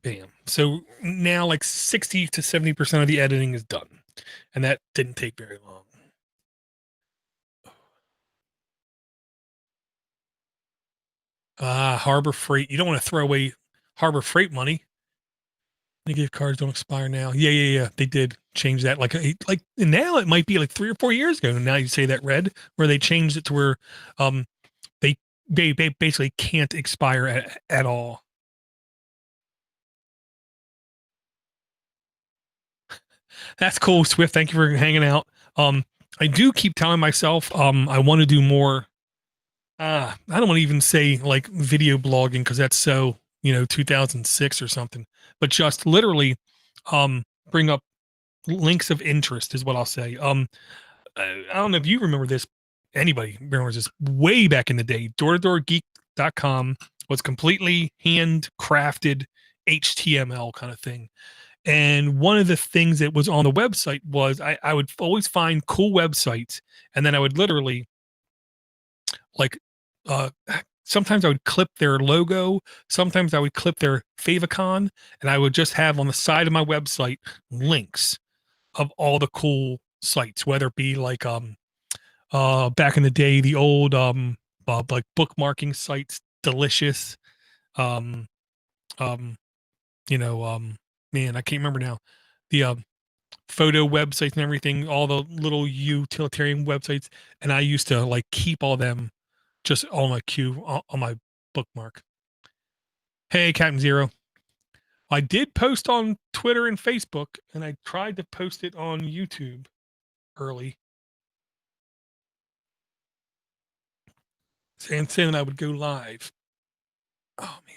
[SPEAKER 1] Bam. So now like 60 to 70% of the editing is done. And that didn't take very long. Harbor Freight. You don't want to throw away Harbor Freight money. The gift cards don't expire now. Yeah. They did change that. Like now it might be like 3 or 4 years ago. Now you say that, Red, where they changed it to where they basically can't expire at all. That's cool, Swift. Thank you for hanging out. I do keep telling myself I want to do more. I don't want to even say like video blogging because that's so 2006 or something, but just literally bring up links of interest is what I'll say. I don't know if you remember this. Anybody remembers this? Way back in the day, DoorToDoorGeek.com was completely handcrafted HTML kind of thing. And one of the things that was on the website was I would always find cool websites, and then I would literally like uh sometimes I would clip their logo, sometimes I would clip their favicon, and I would just have on the side of my website links of all the cool sites, whether it be like back in the day, the old like bookmarking sites, Delicious, um um man, I can't remember now. The photo websites and everything, all the little utilitarian websites, and I used to like keep all them just on my queue on my bookmark. Hey, Captain Zero. I did post on Twitter and Facebook, and I tried to post it on YouTube early, saying I would go live. Oh man,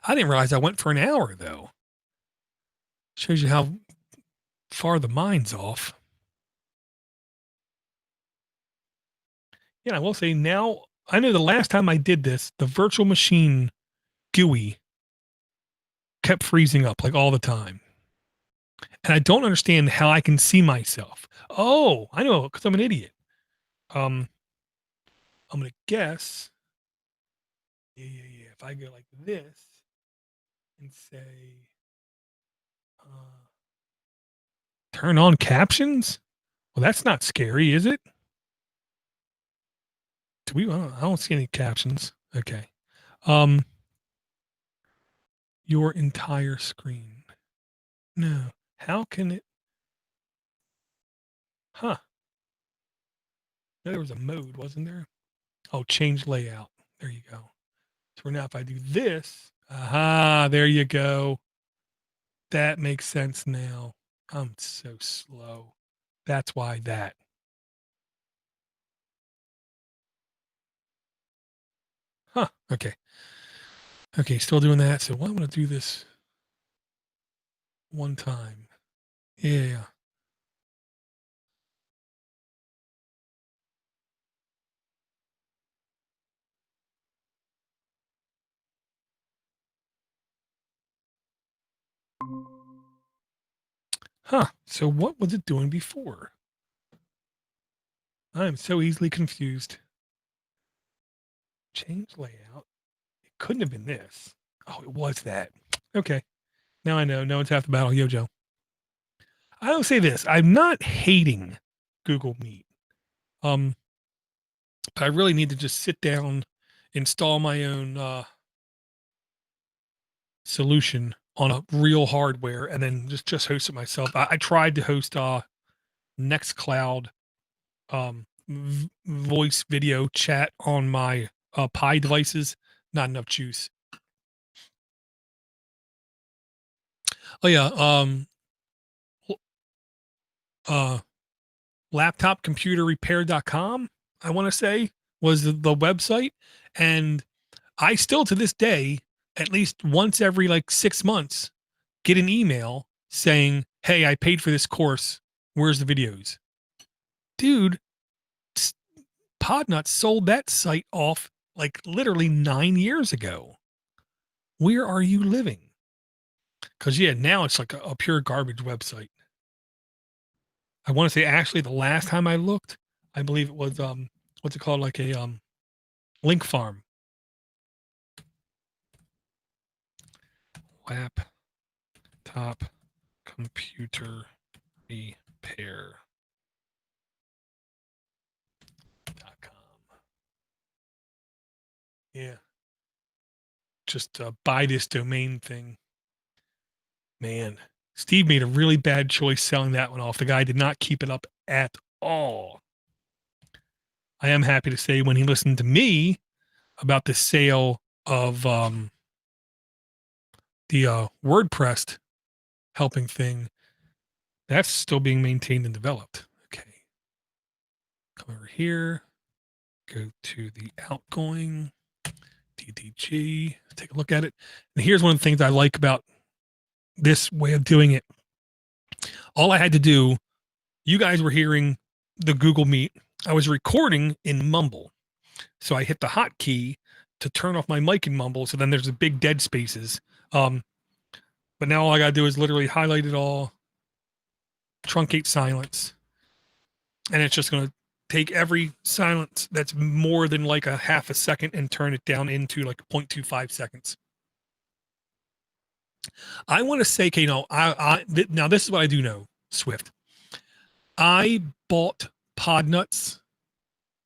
[SPEAKER 1] I didn't realize I went for an hour though. Shows you how far the mind's off. Yeah, I will say now. I know the last time I did this, the virtual machine GUI kept freezing up like all the time. And I don't understand how I can see myself. Oh, I know, because I'm an idiot. I'm gonna guess. Yeah. If I go like this and say, turn on captions. Well, that's not scary, is it? Do we? I don't see any captions. Okay. Um, your entire screen. No. How can it? Huh. No, there was a mode, wasn't there? Oh, change layout. There you go. So now if I do this, aha, there you go. That makes sense now. I'm so slow. That's why that. Huh. Okay. Okay, still doing that. So well, I'm going to do this one time. Yeah. Huh. So what was it doing before? I'm so easily confused. Change layout. It couldn't have been this. Oh, it was that. Okay. Now I know. No one's half the battle. Yo, Joe. I will say this. I'm not hating Google Meet. But I really need to just sit down, install my own solution on a real hardware, and then just host it myself. I tried to host Nextcloud voice video chat on my Pi devices. Not enough juice. Oh yeah, uh laptopcomputerrepair.com, I want to say, was the website. And I still to this day, at least once every like 6 months, get an email saying, "Hey, I paid for this course. Where's the videos?" Dude, Podnutz sold that site off like literally 9 years ago. Where are you living? Because yeah, now it's like a pure garbage website. I want to say actually the last time I looked, I believe it was what's it called, like a link farm. Laptop computer repair.com. Yeah. Just buy this domain thing. Man, Steve made a really bad choice selling that one off. The guy did not keep it up at all. I am happy to say when he listened to me about the sale of the WordPress helping thing, that's still being maintained and developed. Okay. Come over here, go to the outgoing DDG. Take a look at it. And here's one of the things I like about this way of doing it. All I had to do, you guys were hearing the Google Meet. I was recording in Mumble. So I hit the hotkey to turn off my mic in Mumble. So then there's a big dead spaces. But now all I got to do is literally highlight it all, truncate silence. And it's just going to take every silence that's more than like a half a second and turn it down into like 0.25 seconds. I want to say, okay, no, now this is what I do know, Swift. I bought Podnutz.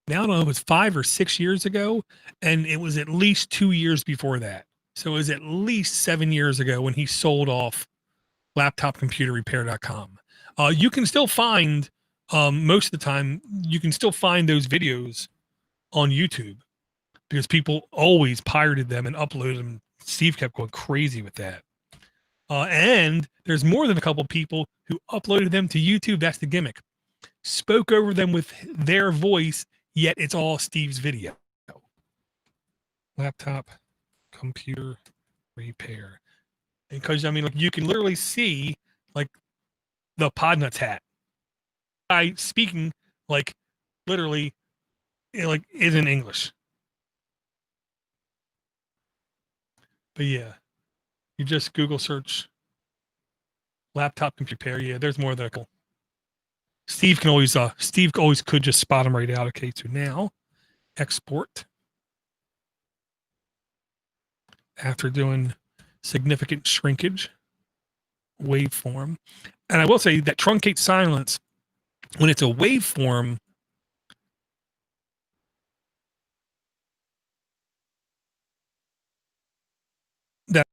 [SPEAKER 1] Now I don't know, it was 5 or 6 years ago, and it was at least 2 years before that. So it was at least 7 years ago when he sold off laptopcomputerrepair.com. You can still find, most of the time, you can still find those videos on YouTube because people always pirated them and uploaded them. Steve kept going crazy with that. And there's more than a couple people who uploaded them to YouTube. That's the gimmick. Spoke over them with their voice, yet it's all Steve's video. Laptop, computer, repair. Because, I mean, like, you can literally see, like, the Podnutz hat. I speaking, like, literally, like, is in English. But, yeah. You just Google search laptop computer repair. Yeah, there's more than a couple. Steve always could just spot them right out. Okay, so now export. After doing significant shrinkage, waveform. And I will say that truncate silence, when it's a waveform, that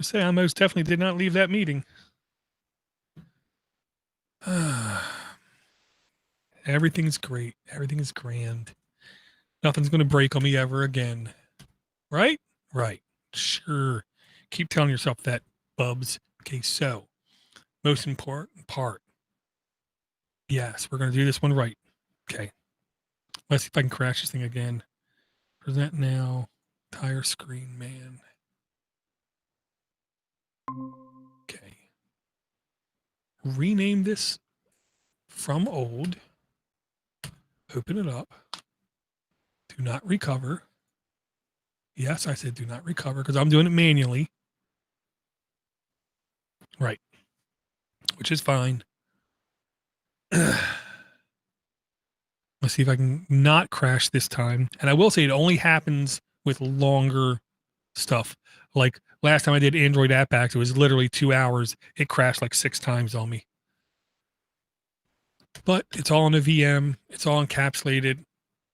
[SPEAKER 1] say I most definitely did not leave that meeting. Everything's great. Everything is grand. Nothing's going to break on me ever again. Right? Right. Sure. Keep telling yourself that, Bubs. Okay, so most important part. Yes, we're going to do this one right. Okay. Let's see if I can crash this thing again. Present now. Entire screen, man. Okay. Rename this from old. Open it up. Do not recover. Yes, I said do not recover because I'm doing it manually. Right. Which is fine. Let's see if I can not crash this time. And I will say it only happens with longer stuff. Like last time I did Android App Act, it was literally 2 hours. It crashed like 6 times on me. But it's all in a VM. It's all encapsulated.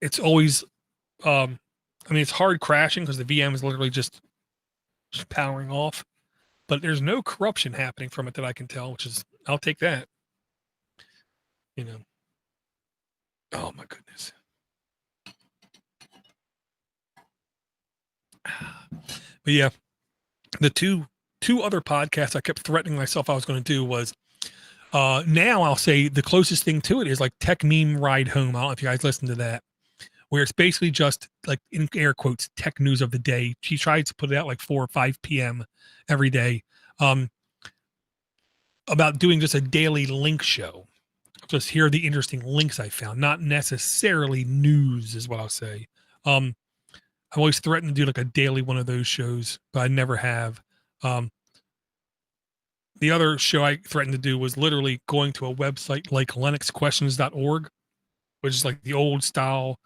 [SPEAKER 1] It's always, I mean, it's hard crashing because the VM is literally just just powering off. But there's no corruption happening from it that I can tell, which is, I'll take that. You know. Oh my goodness. But yeah, the two other podcasts I kept threatening myself I was going to do was now I'll say the closest thing to it is like Tech Meme Ride Home. I don't know if you guys listen to that, where it's basically just like in air quotes tech news of the day. She tries to put it out like 4 or 5 p.m. every day. About doing just a daily link show. Just here are the interesting links I found, not necessarily news is what I'll say. I've always threatened to do like a daily one of those shows, but I never have. The other show I threatened to do was literally going to a website like linuxquestions.org, which is like the old style.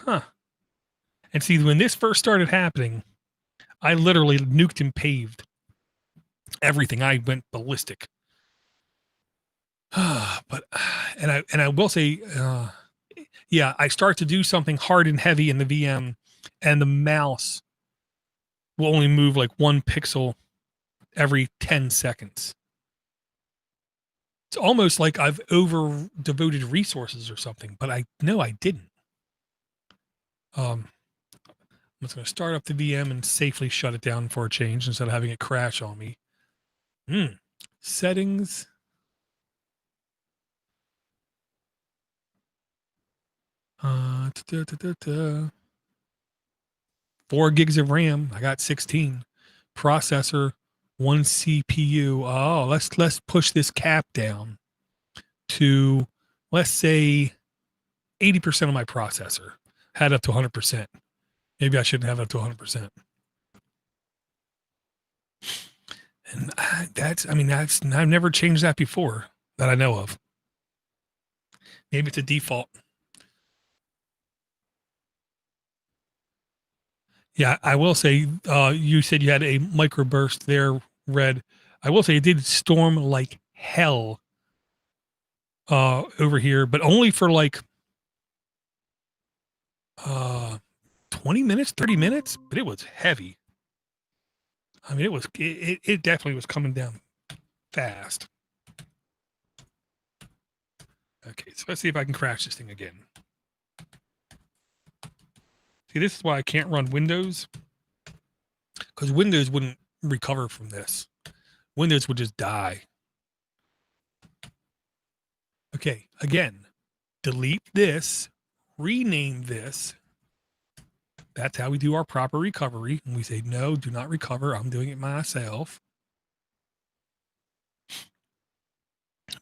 [SPEAKER 1] Huh. And see, when this first started happening, I literally nuked and paved everything. I went ballistic. But and I will say, yeah, I start to do something hard and heavy in the VM, and the mouse will only move like 1 pixel every 10 seconds. It's almost like I've over devoted resources or something, but I know I didn't. I'm just going to start up the VM and safely shut it down for a change instead of having it crash on me. Settings. Uh, 4 gigs of RAM. I got 16. Processor, 1 CPU. Oh, let's push this cap down to, let's say, 80% of my processor. Had up to 100%. Maybe I shouldn't have it up to 100%. And I've never changed that before that I know of. Maybe it's a default. Yeah, I will say, you said you had a microburst there, Red. I will say it did storm like hell over here, but only for like 20 minutes, 30 minutes, but it was heavy. I mean, it definitely was coming down fast. Okay, so let's see if I can crash this thing again. See, this is why I can't run Windows, because Windows wouldn't recover from this. Windows would just die. Okay, again, delete this, rename this. That's how we do our proper recovery. And we say, no, do not recover. I'm doing it myself.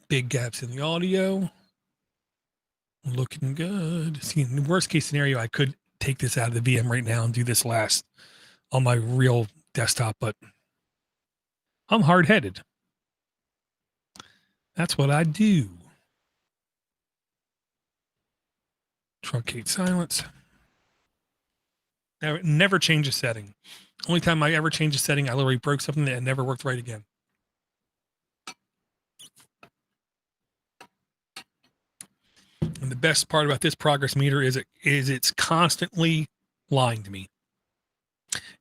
[SPEAKER 1] Big gaps in the audio. Looking good. See, in the worst case scenario, I could take this out of the VM right now and do this last on my real desktop, but I'm hard-headed. That's what I do. Truncate silence. Never change a setting. Only time I ever changed a setting, I literally broke something that never worked right again. And the best part about this progress meter is it's constantly lying to me.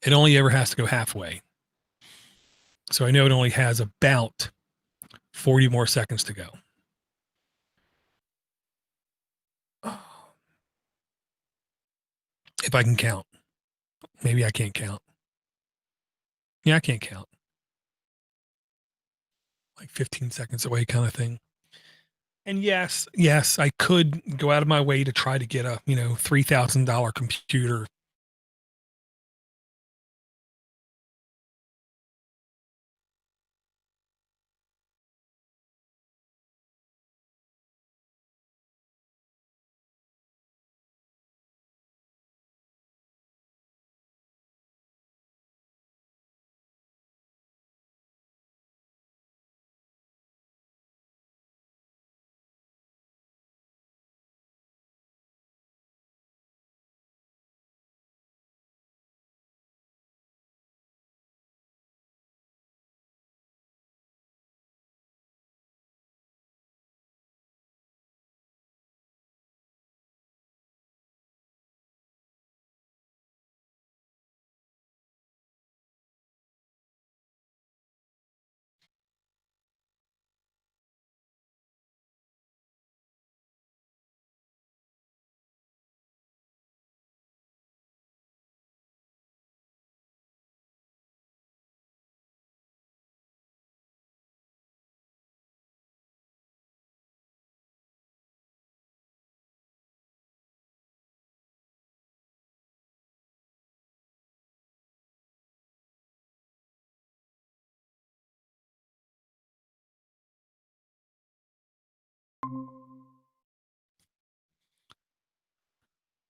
[SPEAKER 1] It only ever has to go halfway. So I know it only has about 40 more seconds to go. If I can count. Maybe I can't count. Yeah, I can't count. Like 15 seconds away kind of thing. And yes, I could go out of my way to try to get a, $3,000 computer.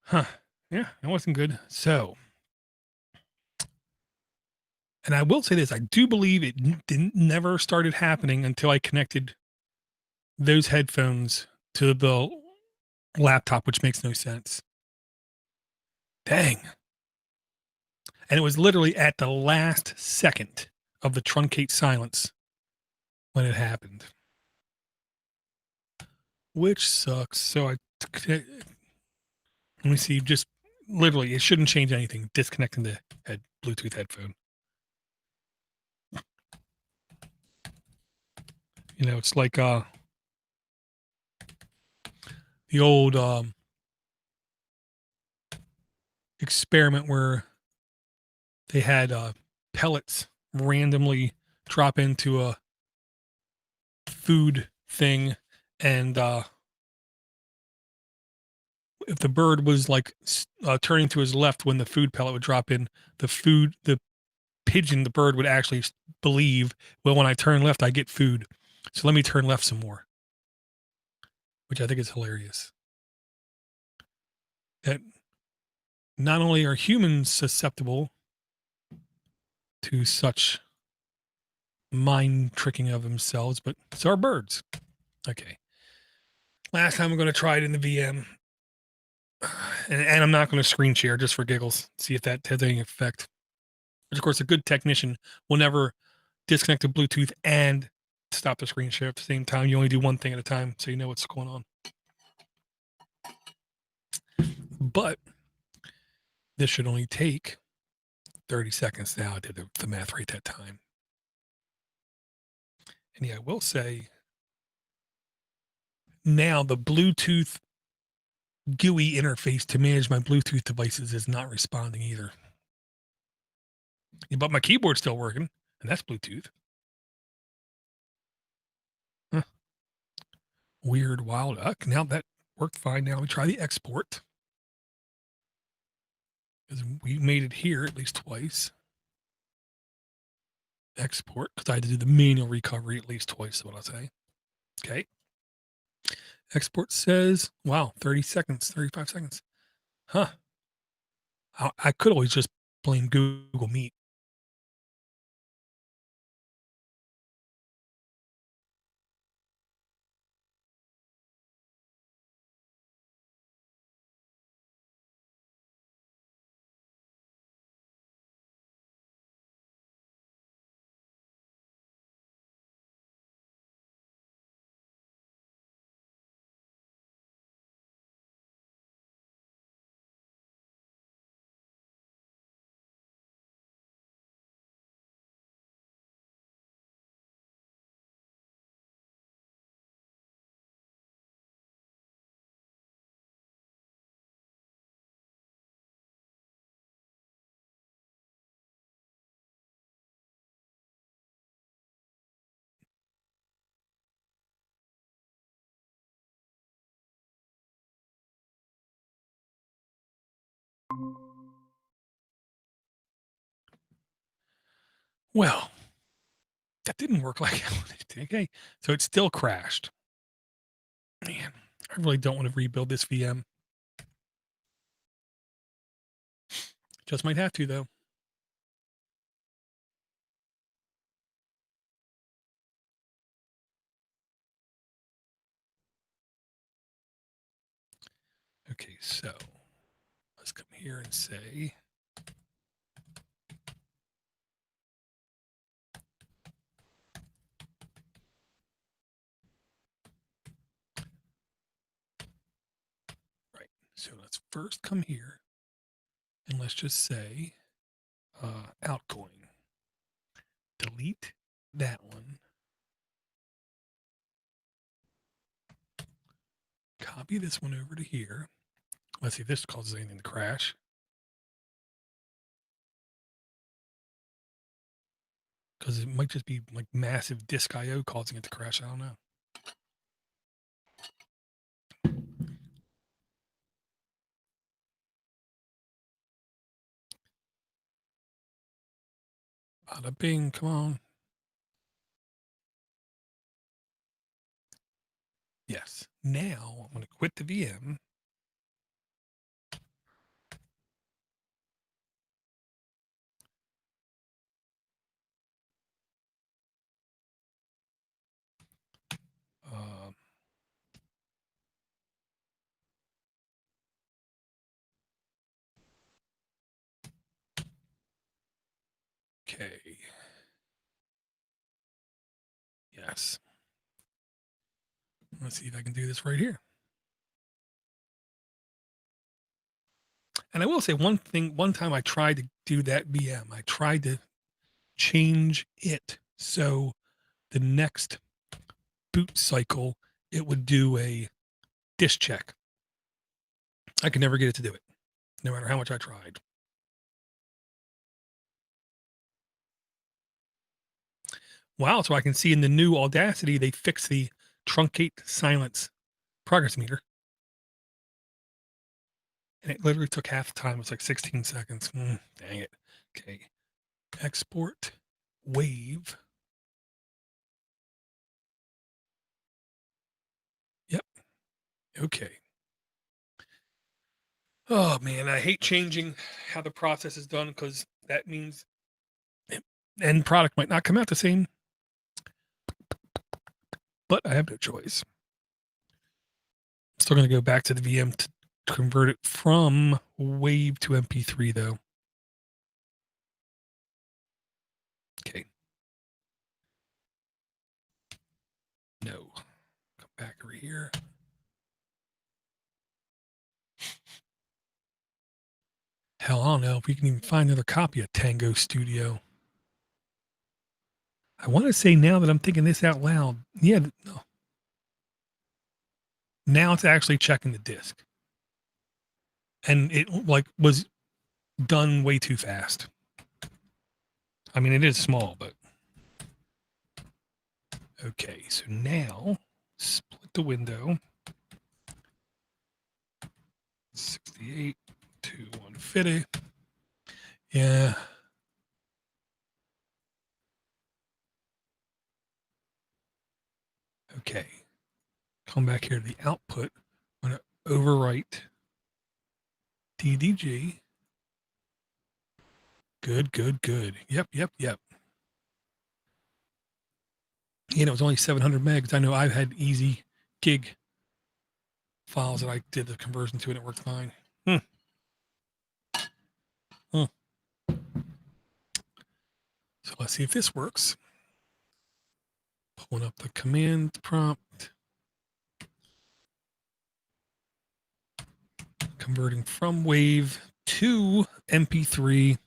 [SPEAKER 1] Huh. Yeah, that wasn't good. So, and I will say this, I do believe it didn't never started happening until I connected those headphones to the laptop, which makes no sense. Dang. And it was literally at the last second of the truncate silence when it happened, which sucks. So let me see, just literally, it shouldn't change anything. Disconnecting the Bluetooth headphone. It's like the old experiment where they had pellets randomly drop into a food thing, and if the bird was like turning to his left when the food pellet would drop in, the pigeon, the bird would actually believe, well, when I turn left, I get food. So let me turn left some more, which I think is hilarious. That not only are humans susceptible to such mind tricking of themselves, but so are birds. Okay. Last time I'm going to try it in the VM. And I'm not going to screen share just for giggles, see if that has any effect. Which, of course, a good technician will never disconnect the Bluetooth and stop the screen share at the same time. You only do one thing at a time, so you know what's going on. But this should only take 30 seconds now. I did the math right that time. And yeah, I will say now the Bluetooth GUI interface to manage my Bluetooth devices is not responding either. But my keyboard's still working, and that's Bluetooth. Huh. Weird, wild. Now that worked fine. Now we try the export. Because we made it here at least twice. Export, because I had to do the manual recovery at least twice, is what I'll say. Okay. Export says, wow, 30 seconds, 35 seconds. Huh. I could always just blame Google Meet. Well, that didn't work like I wanted it to. Okay, so it still crashed. Man, I really don't want to rebuild this VM. Just might have to, though. Okay, so let's come here and say, right. So let's first come here and let's just say outgoing. Delete that one. Copy this one over to here. Let's see if this causes anything to crash. Because it might just be like massive disk I/O causing it to crash. I don't know. Bada bing, come on. Yes. Now I'm going to quit the VM. Okay. Yes. Let's see if I can do this right here. And I will say one thing, one time I tried to do that VM. I tried to change it so the next boot cycle, it would do a disk check. I could never get it to do it, no matter how much I tried. Wow, so I can see in the new Audacity, they fixed the truncate silence progress meter. And it literally took half the time. It was like 16 seconds. Dang it. Okay. Export wave. Yep. Okay. Oh man, I hate changing how the process is done because that means end product might not come out the same. But I have no choice. Still going to go back to the VM to convert it from wave to MP3 though. Okay. No. Come back over here. Hell, I don't know if we can even find another copy of Tango Studio. I want to say now that I'm thinking this out loud. Yeah. No. Now it's actually checking the disk. And it like was done way too fast. I mean, it is small, but okay. So now split the window. 68 to 150. Yeah. Okay. Come back here to the output. I'm going to overwrite DDG. Good, good, good. Yep. You know, it was only 700 megs. I know I've had easy gig files that I did the conversion to and it worked fine. So let's see if this works. Pulling up the command prompt. Converting from wave to MP3.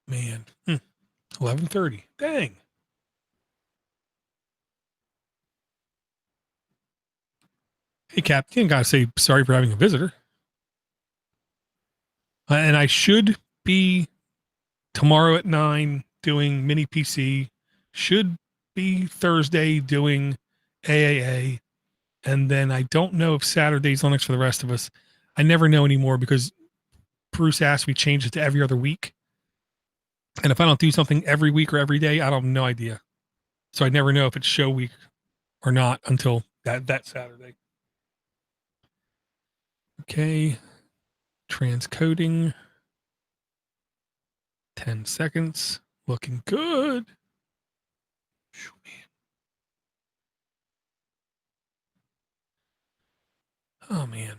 [SPEAKER 1] Man, 11:30. Dang. Hey, Captain, gotta say sorry for having a visitor. And I should be tomorrow at 9 doing mini PC. Should be Thursday doing AAA. And then I don't know if Saturday's Linux for the rest of us. I never know anymore because Bruce asked me to change it to every other week. And if I don't do something every week or every day, I don't have no idea. So I never know if it's show week or not until that Saturday. Okay. Transcoding. 10 seconds. Looking good. Oh, man.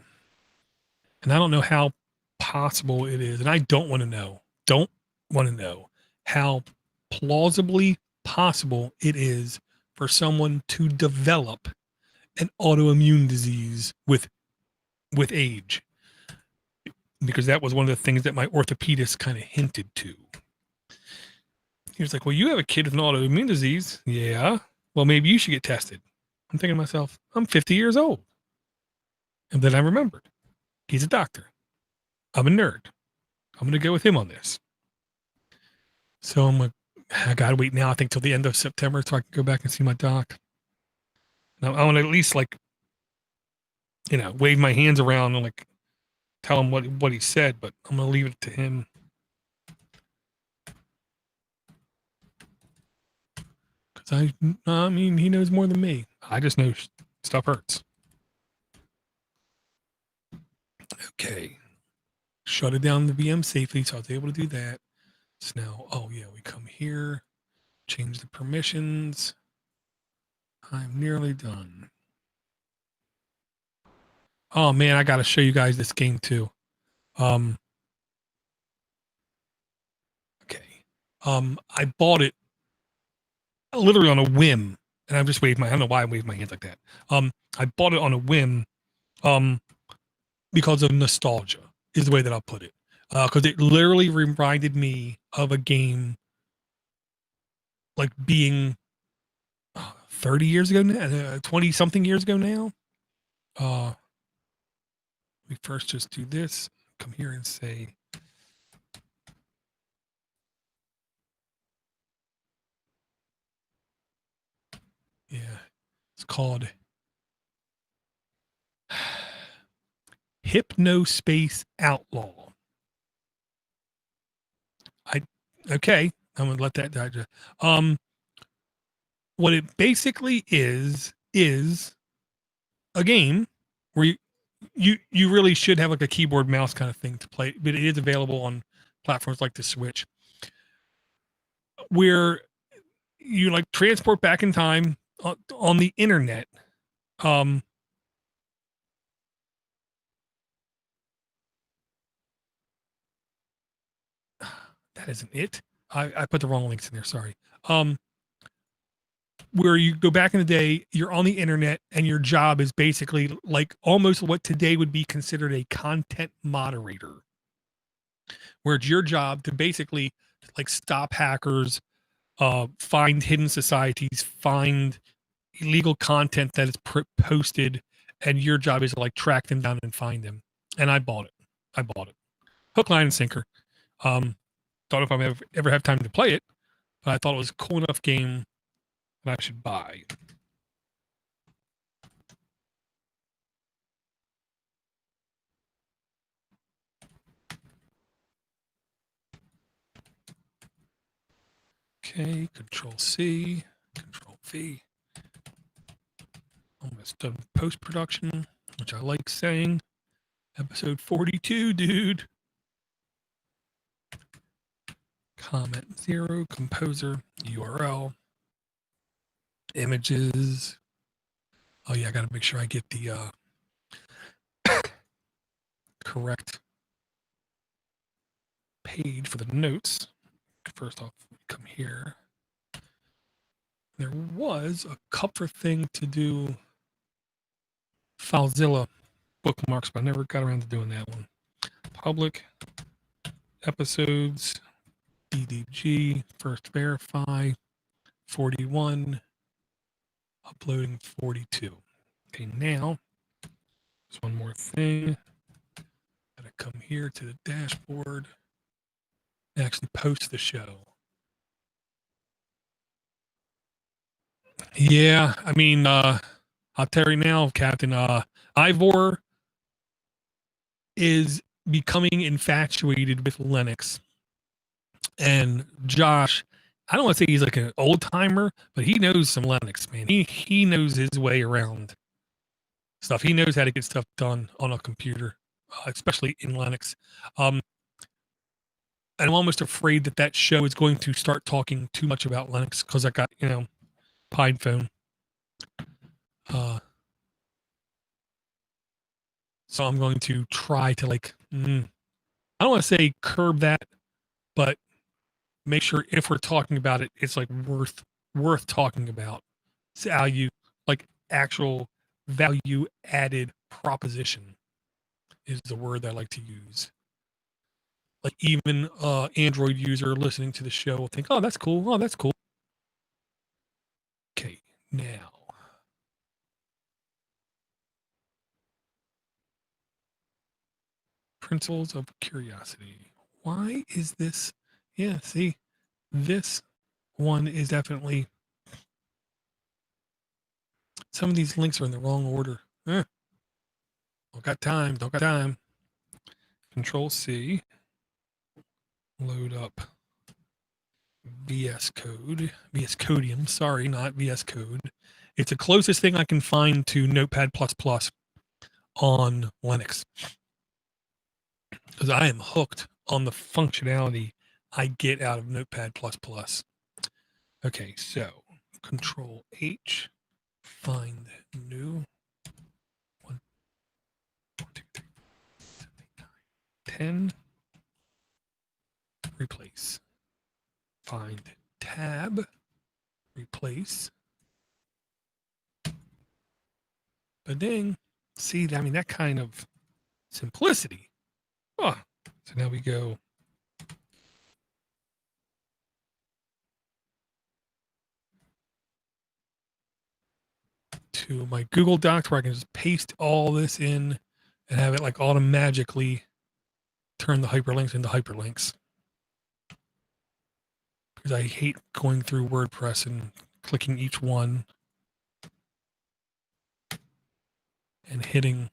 [SPEAKER 1] And I don't know how possible it is. And I don't want to know. Don't want to know how plausibly possible it is for someone to develop an autoimmune disease with age. Because that was one of the things that my orthopedist kind of hinted to. He was like, well, you have a kid with an autoimmune disease. Yeah. Well, maybe you should get tested. I'm thinking to myself, I'm 50 years old. And then I remembered he's a doctor. I'm a nerd. I'm going to go with him on this. So I'm like, I got to wait now, I think, till the end of September so I can go back and see my doc. Now, I want to at least, like, wave my hands around and, like, tell him what he said, but I'm going to leave it to him. Because I mean, he knows more than me. I just know stuff hurts. Okay. Shut it down the VM safely, so I was able to do that. So now, oh yeah, we come here, change the permissions. I'm nearly done. Oh man, I gotta show you guys this game too. Okay. I bought it literally on a whim, and I've just I don't know why I waved my hands like that. I bought it on a whim, because of nostalgia is the way that I'll put it. Because it literally reminded me of a game like being 30 years ago now, 20 something years ago now. We first just do this, come here and say, yeah, it's called Hypnospace Outlaw. Okay, I'm gonna let that digest. What it basically is a game where you really should have like a keyboard mouse kind of thing to play, but it is available on platforms like the Switch, where you like transport back in time on the internet. That isn't it. I put the wrong links in there. Sorry. Where you go back in the day, you're on the internet, and your job is basically like almost what today would be considered a content moderator, where it's your job to basically like stop hackers, find hidden societies, find illegal content that is posted, and your job is to like track them down and find them. And I bought it. Hook, line, and sinker. Don't know if I'm ever have time to play it, but I thought it was a cool enough game that I should buy. Okay, Control C, Control V. Almost done post production, which I like saying. Episode 42, dude. Comment 0, composer, URL, images. Oh yeah, I got to make sure I get the correct page for the notes. First off, come here. There was a cover thing to do FileZilla bookmarks, but I never got around to doing that one. Public episodes, DDG, first verify, 41, uploading 42. Okay, now there's one more thing. Gotta come here to the dashboard and actually post the show. Yeah, I mean, I'll tell you now, Captain. Ivor is becoming infatuated with Linux, and Josh, I don't want to say he's like an old timer, but he knows some Linux, man. He knows his way around stuff. He knows how to get stuff done on a computer, especially in Linux. Um, and I'm almost afraid that that show is going to start talking too much about Linux because I got Pine Phone. So I'm going to try to I don't want to say curb that, but make sure if we're talking about it, it's like worth talking about. It's value, like actual value added proposition is the word I like to use. Like even Android user listening to the show will think, oh, that's cool. Oh, that's cool. Okay, now. Principles of curiosity. Why is this? Yeah, see, this one is definitely, some of these links are in the wrong order. Don't got time. Control C. Load up VS Code. VS Codium. Sorry, not VS Code. It's the closest thing I can find to Notepad++ on Linux. Because I am hooked on the functionality I get out of Notepad++. Okay, so Control H. Find new. 1, 2, 3, 4, 7, 8, 9, 10. Replace. Find tab. Replace. Ba-ding. See, I mean, that kind of simplicity. Oh, so now we go to my Google Docs where I can just paste all this in and have it like automatically turn the hyperlinks into hyperlinks. Because I hate going through WordPress and clicking each one and hitting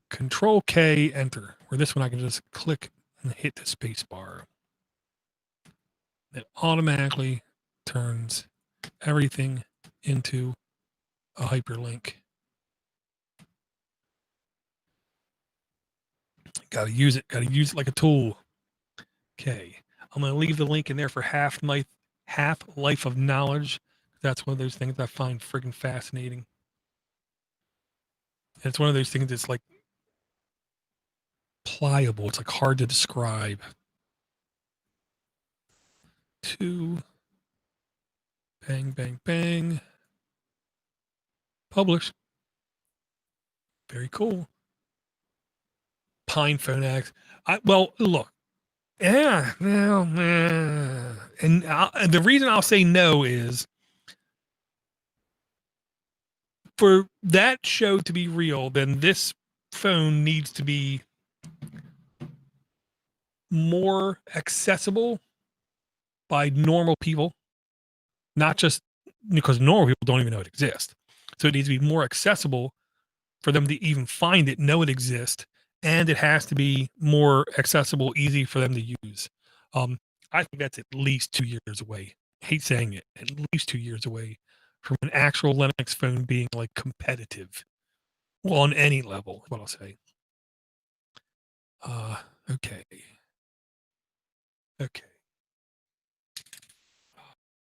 [SPEAKER 1] Control K, enter. Where this one I can just click and hit the space bar. It automatically turns everything into a hyperlink. Got to use it like a tool. Okay, I'm going to leave the link in there for half life of knowledge. That's one of those things I find friggin' fascinating. And it's one of those things that's like pliable. It's like hard to describe. 2, bang, bang, bang. Publish. Very cool. Pine Phone X. Well, look. Yeah, well, and the reason I'll say no is for that show to be real, then this phone needs to be more accessible by normal people, not just because normal people don't even know it exists. So it needs to be more accessible for them to even find it, know it exists, and it has to be more accessible, easy for them to use. I think that's at least 2 years away. I hate saying it, at least 2 years away from an actual Linux phone being like competitive. Well, on any level, is what I'll say. Okay. Okay. All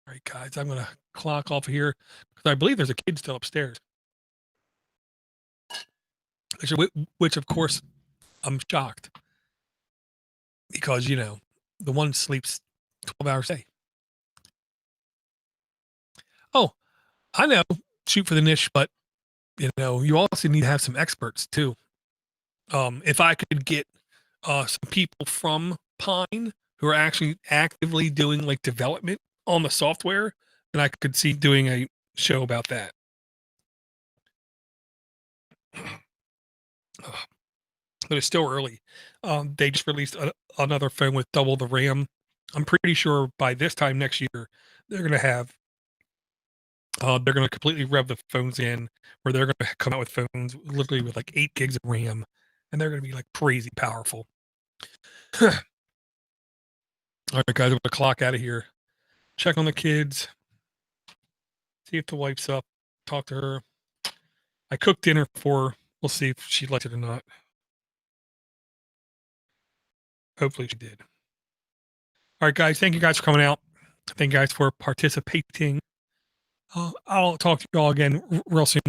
[SPEAKER 1] right, guys, I'm gonna clock off here because I believe there's a kid still upstairs. Which of course I'm shocked because the one sleeps 12 hours a day. Oh, I know, shoot for the niche, but you also need to have some experts too. If I could get some people from Pine who are actually actively doing like development on the software, then I could see doing a show about that. But it's still early. They just released another phone with double the RAM. I'm pretty sure by this time next year, they're going to have They're going to completely rev the phones in, where they're going to come out with phones literally with like 8 gigs of RAM, and they're going to be like crazy powerful. All right, guys, I'm going to clock out of here. Check on the kids. See if the wife's up. Talk to her. I cooked dinner for her. We'll see if she liked it or not. Hopefully she did. All right, guys. Thank you guys for coming out. Thank you guys for participating. I'll talk to you all again real soon.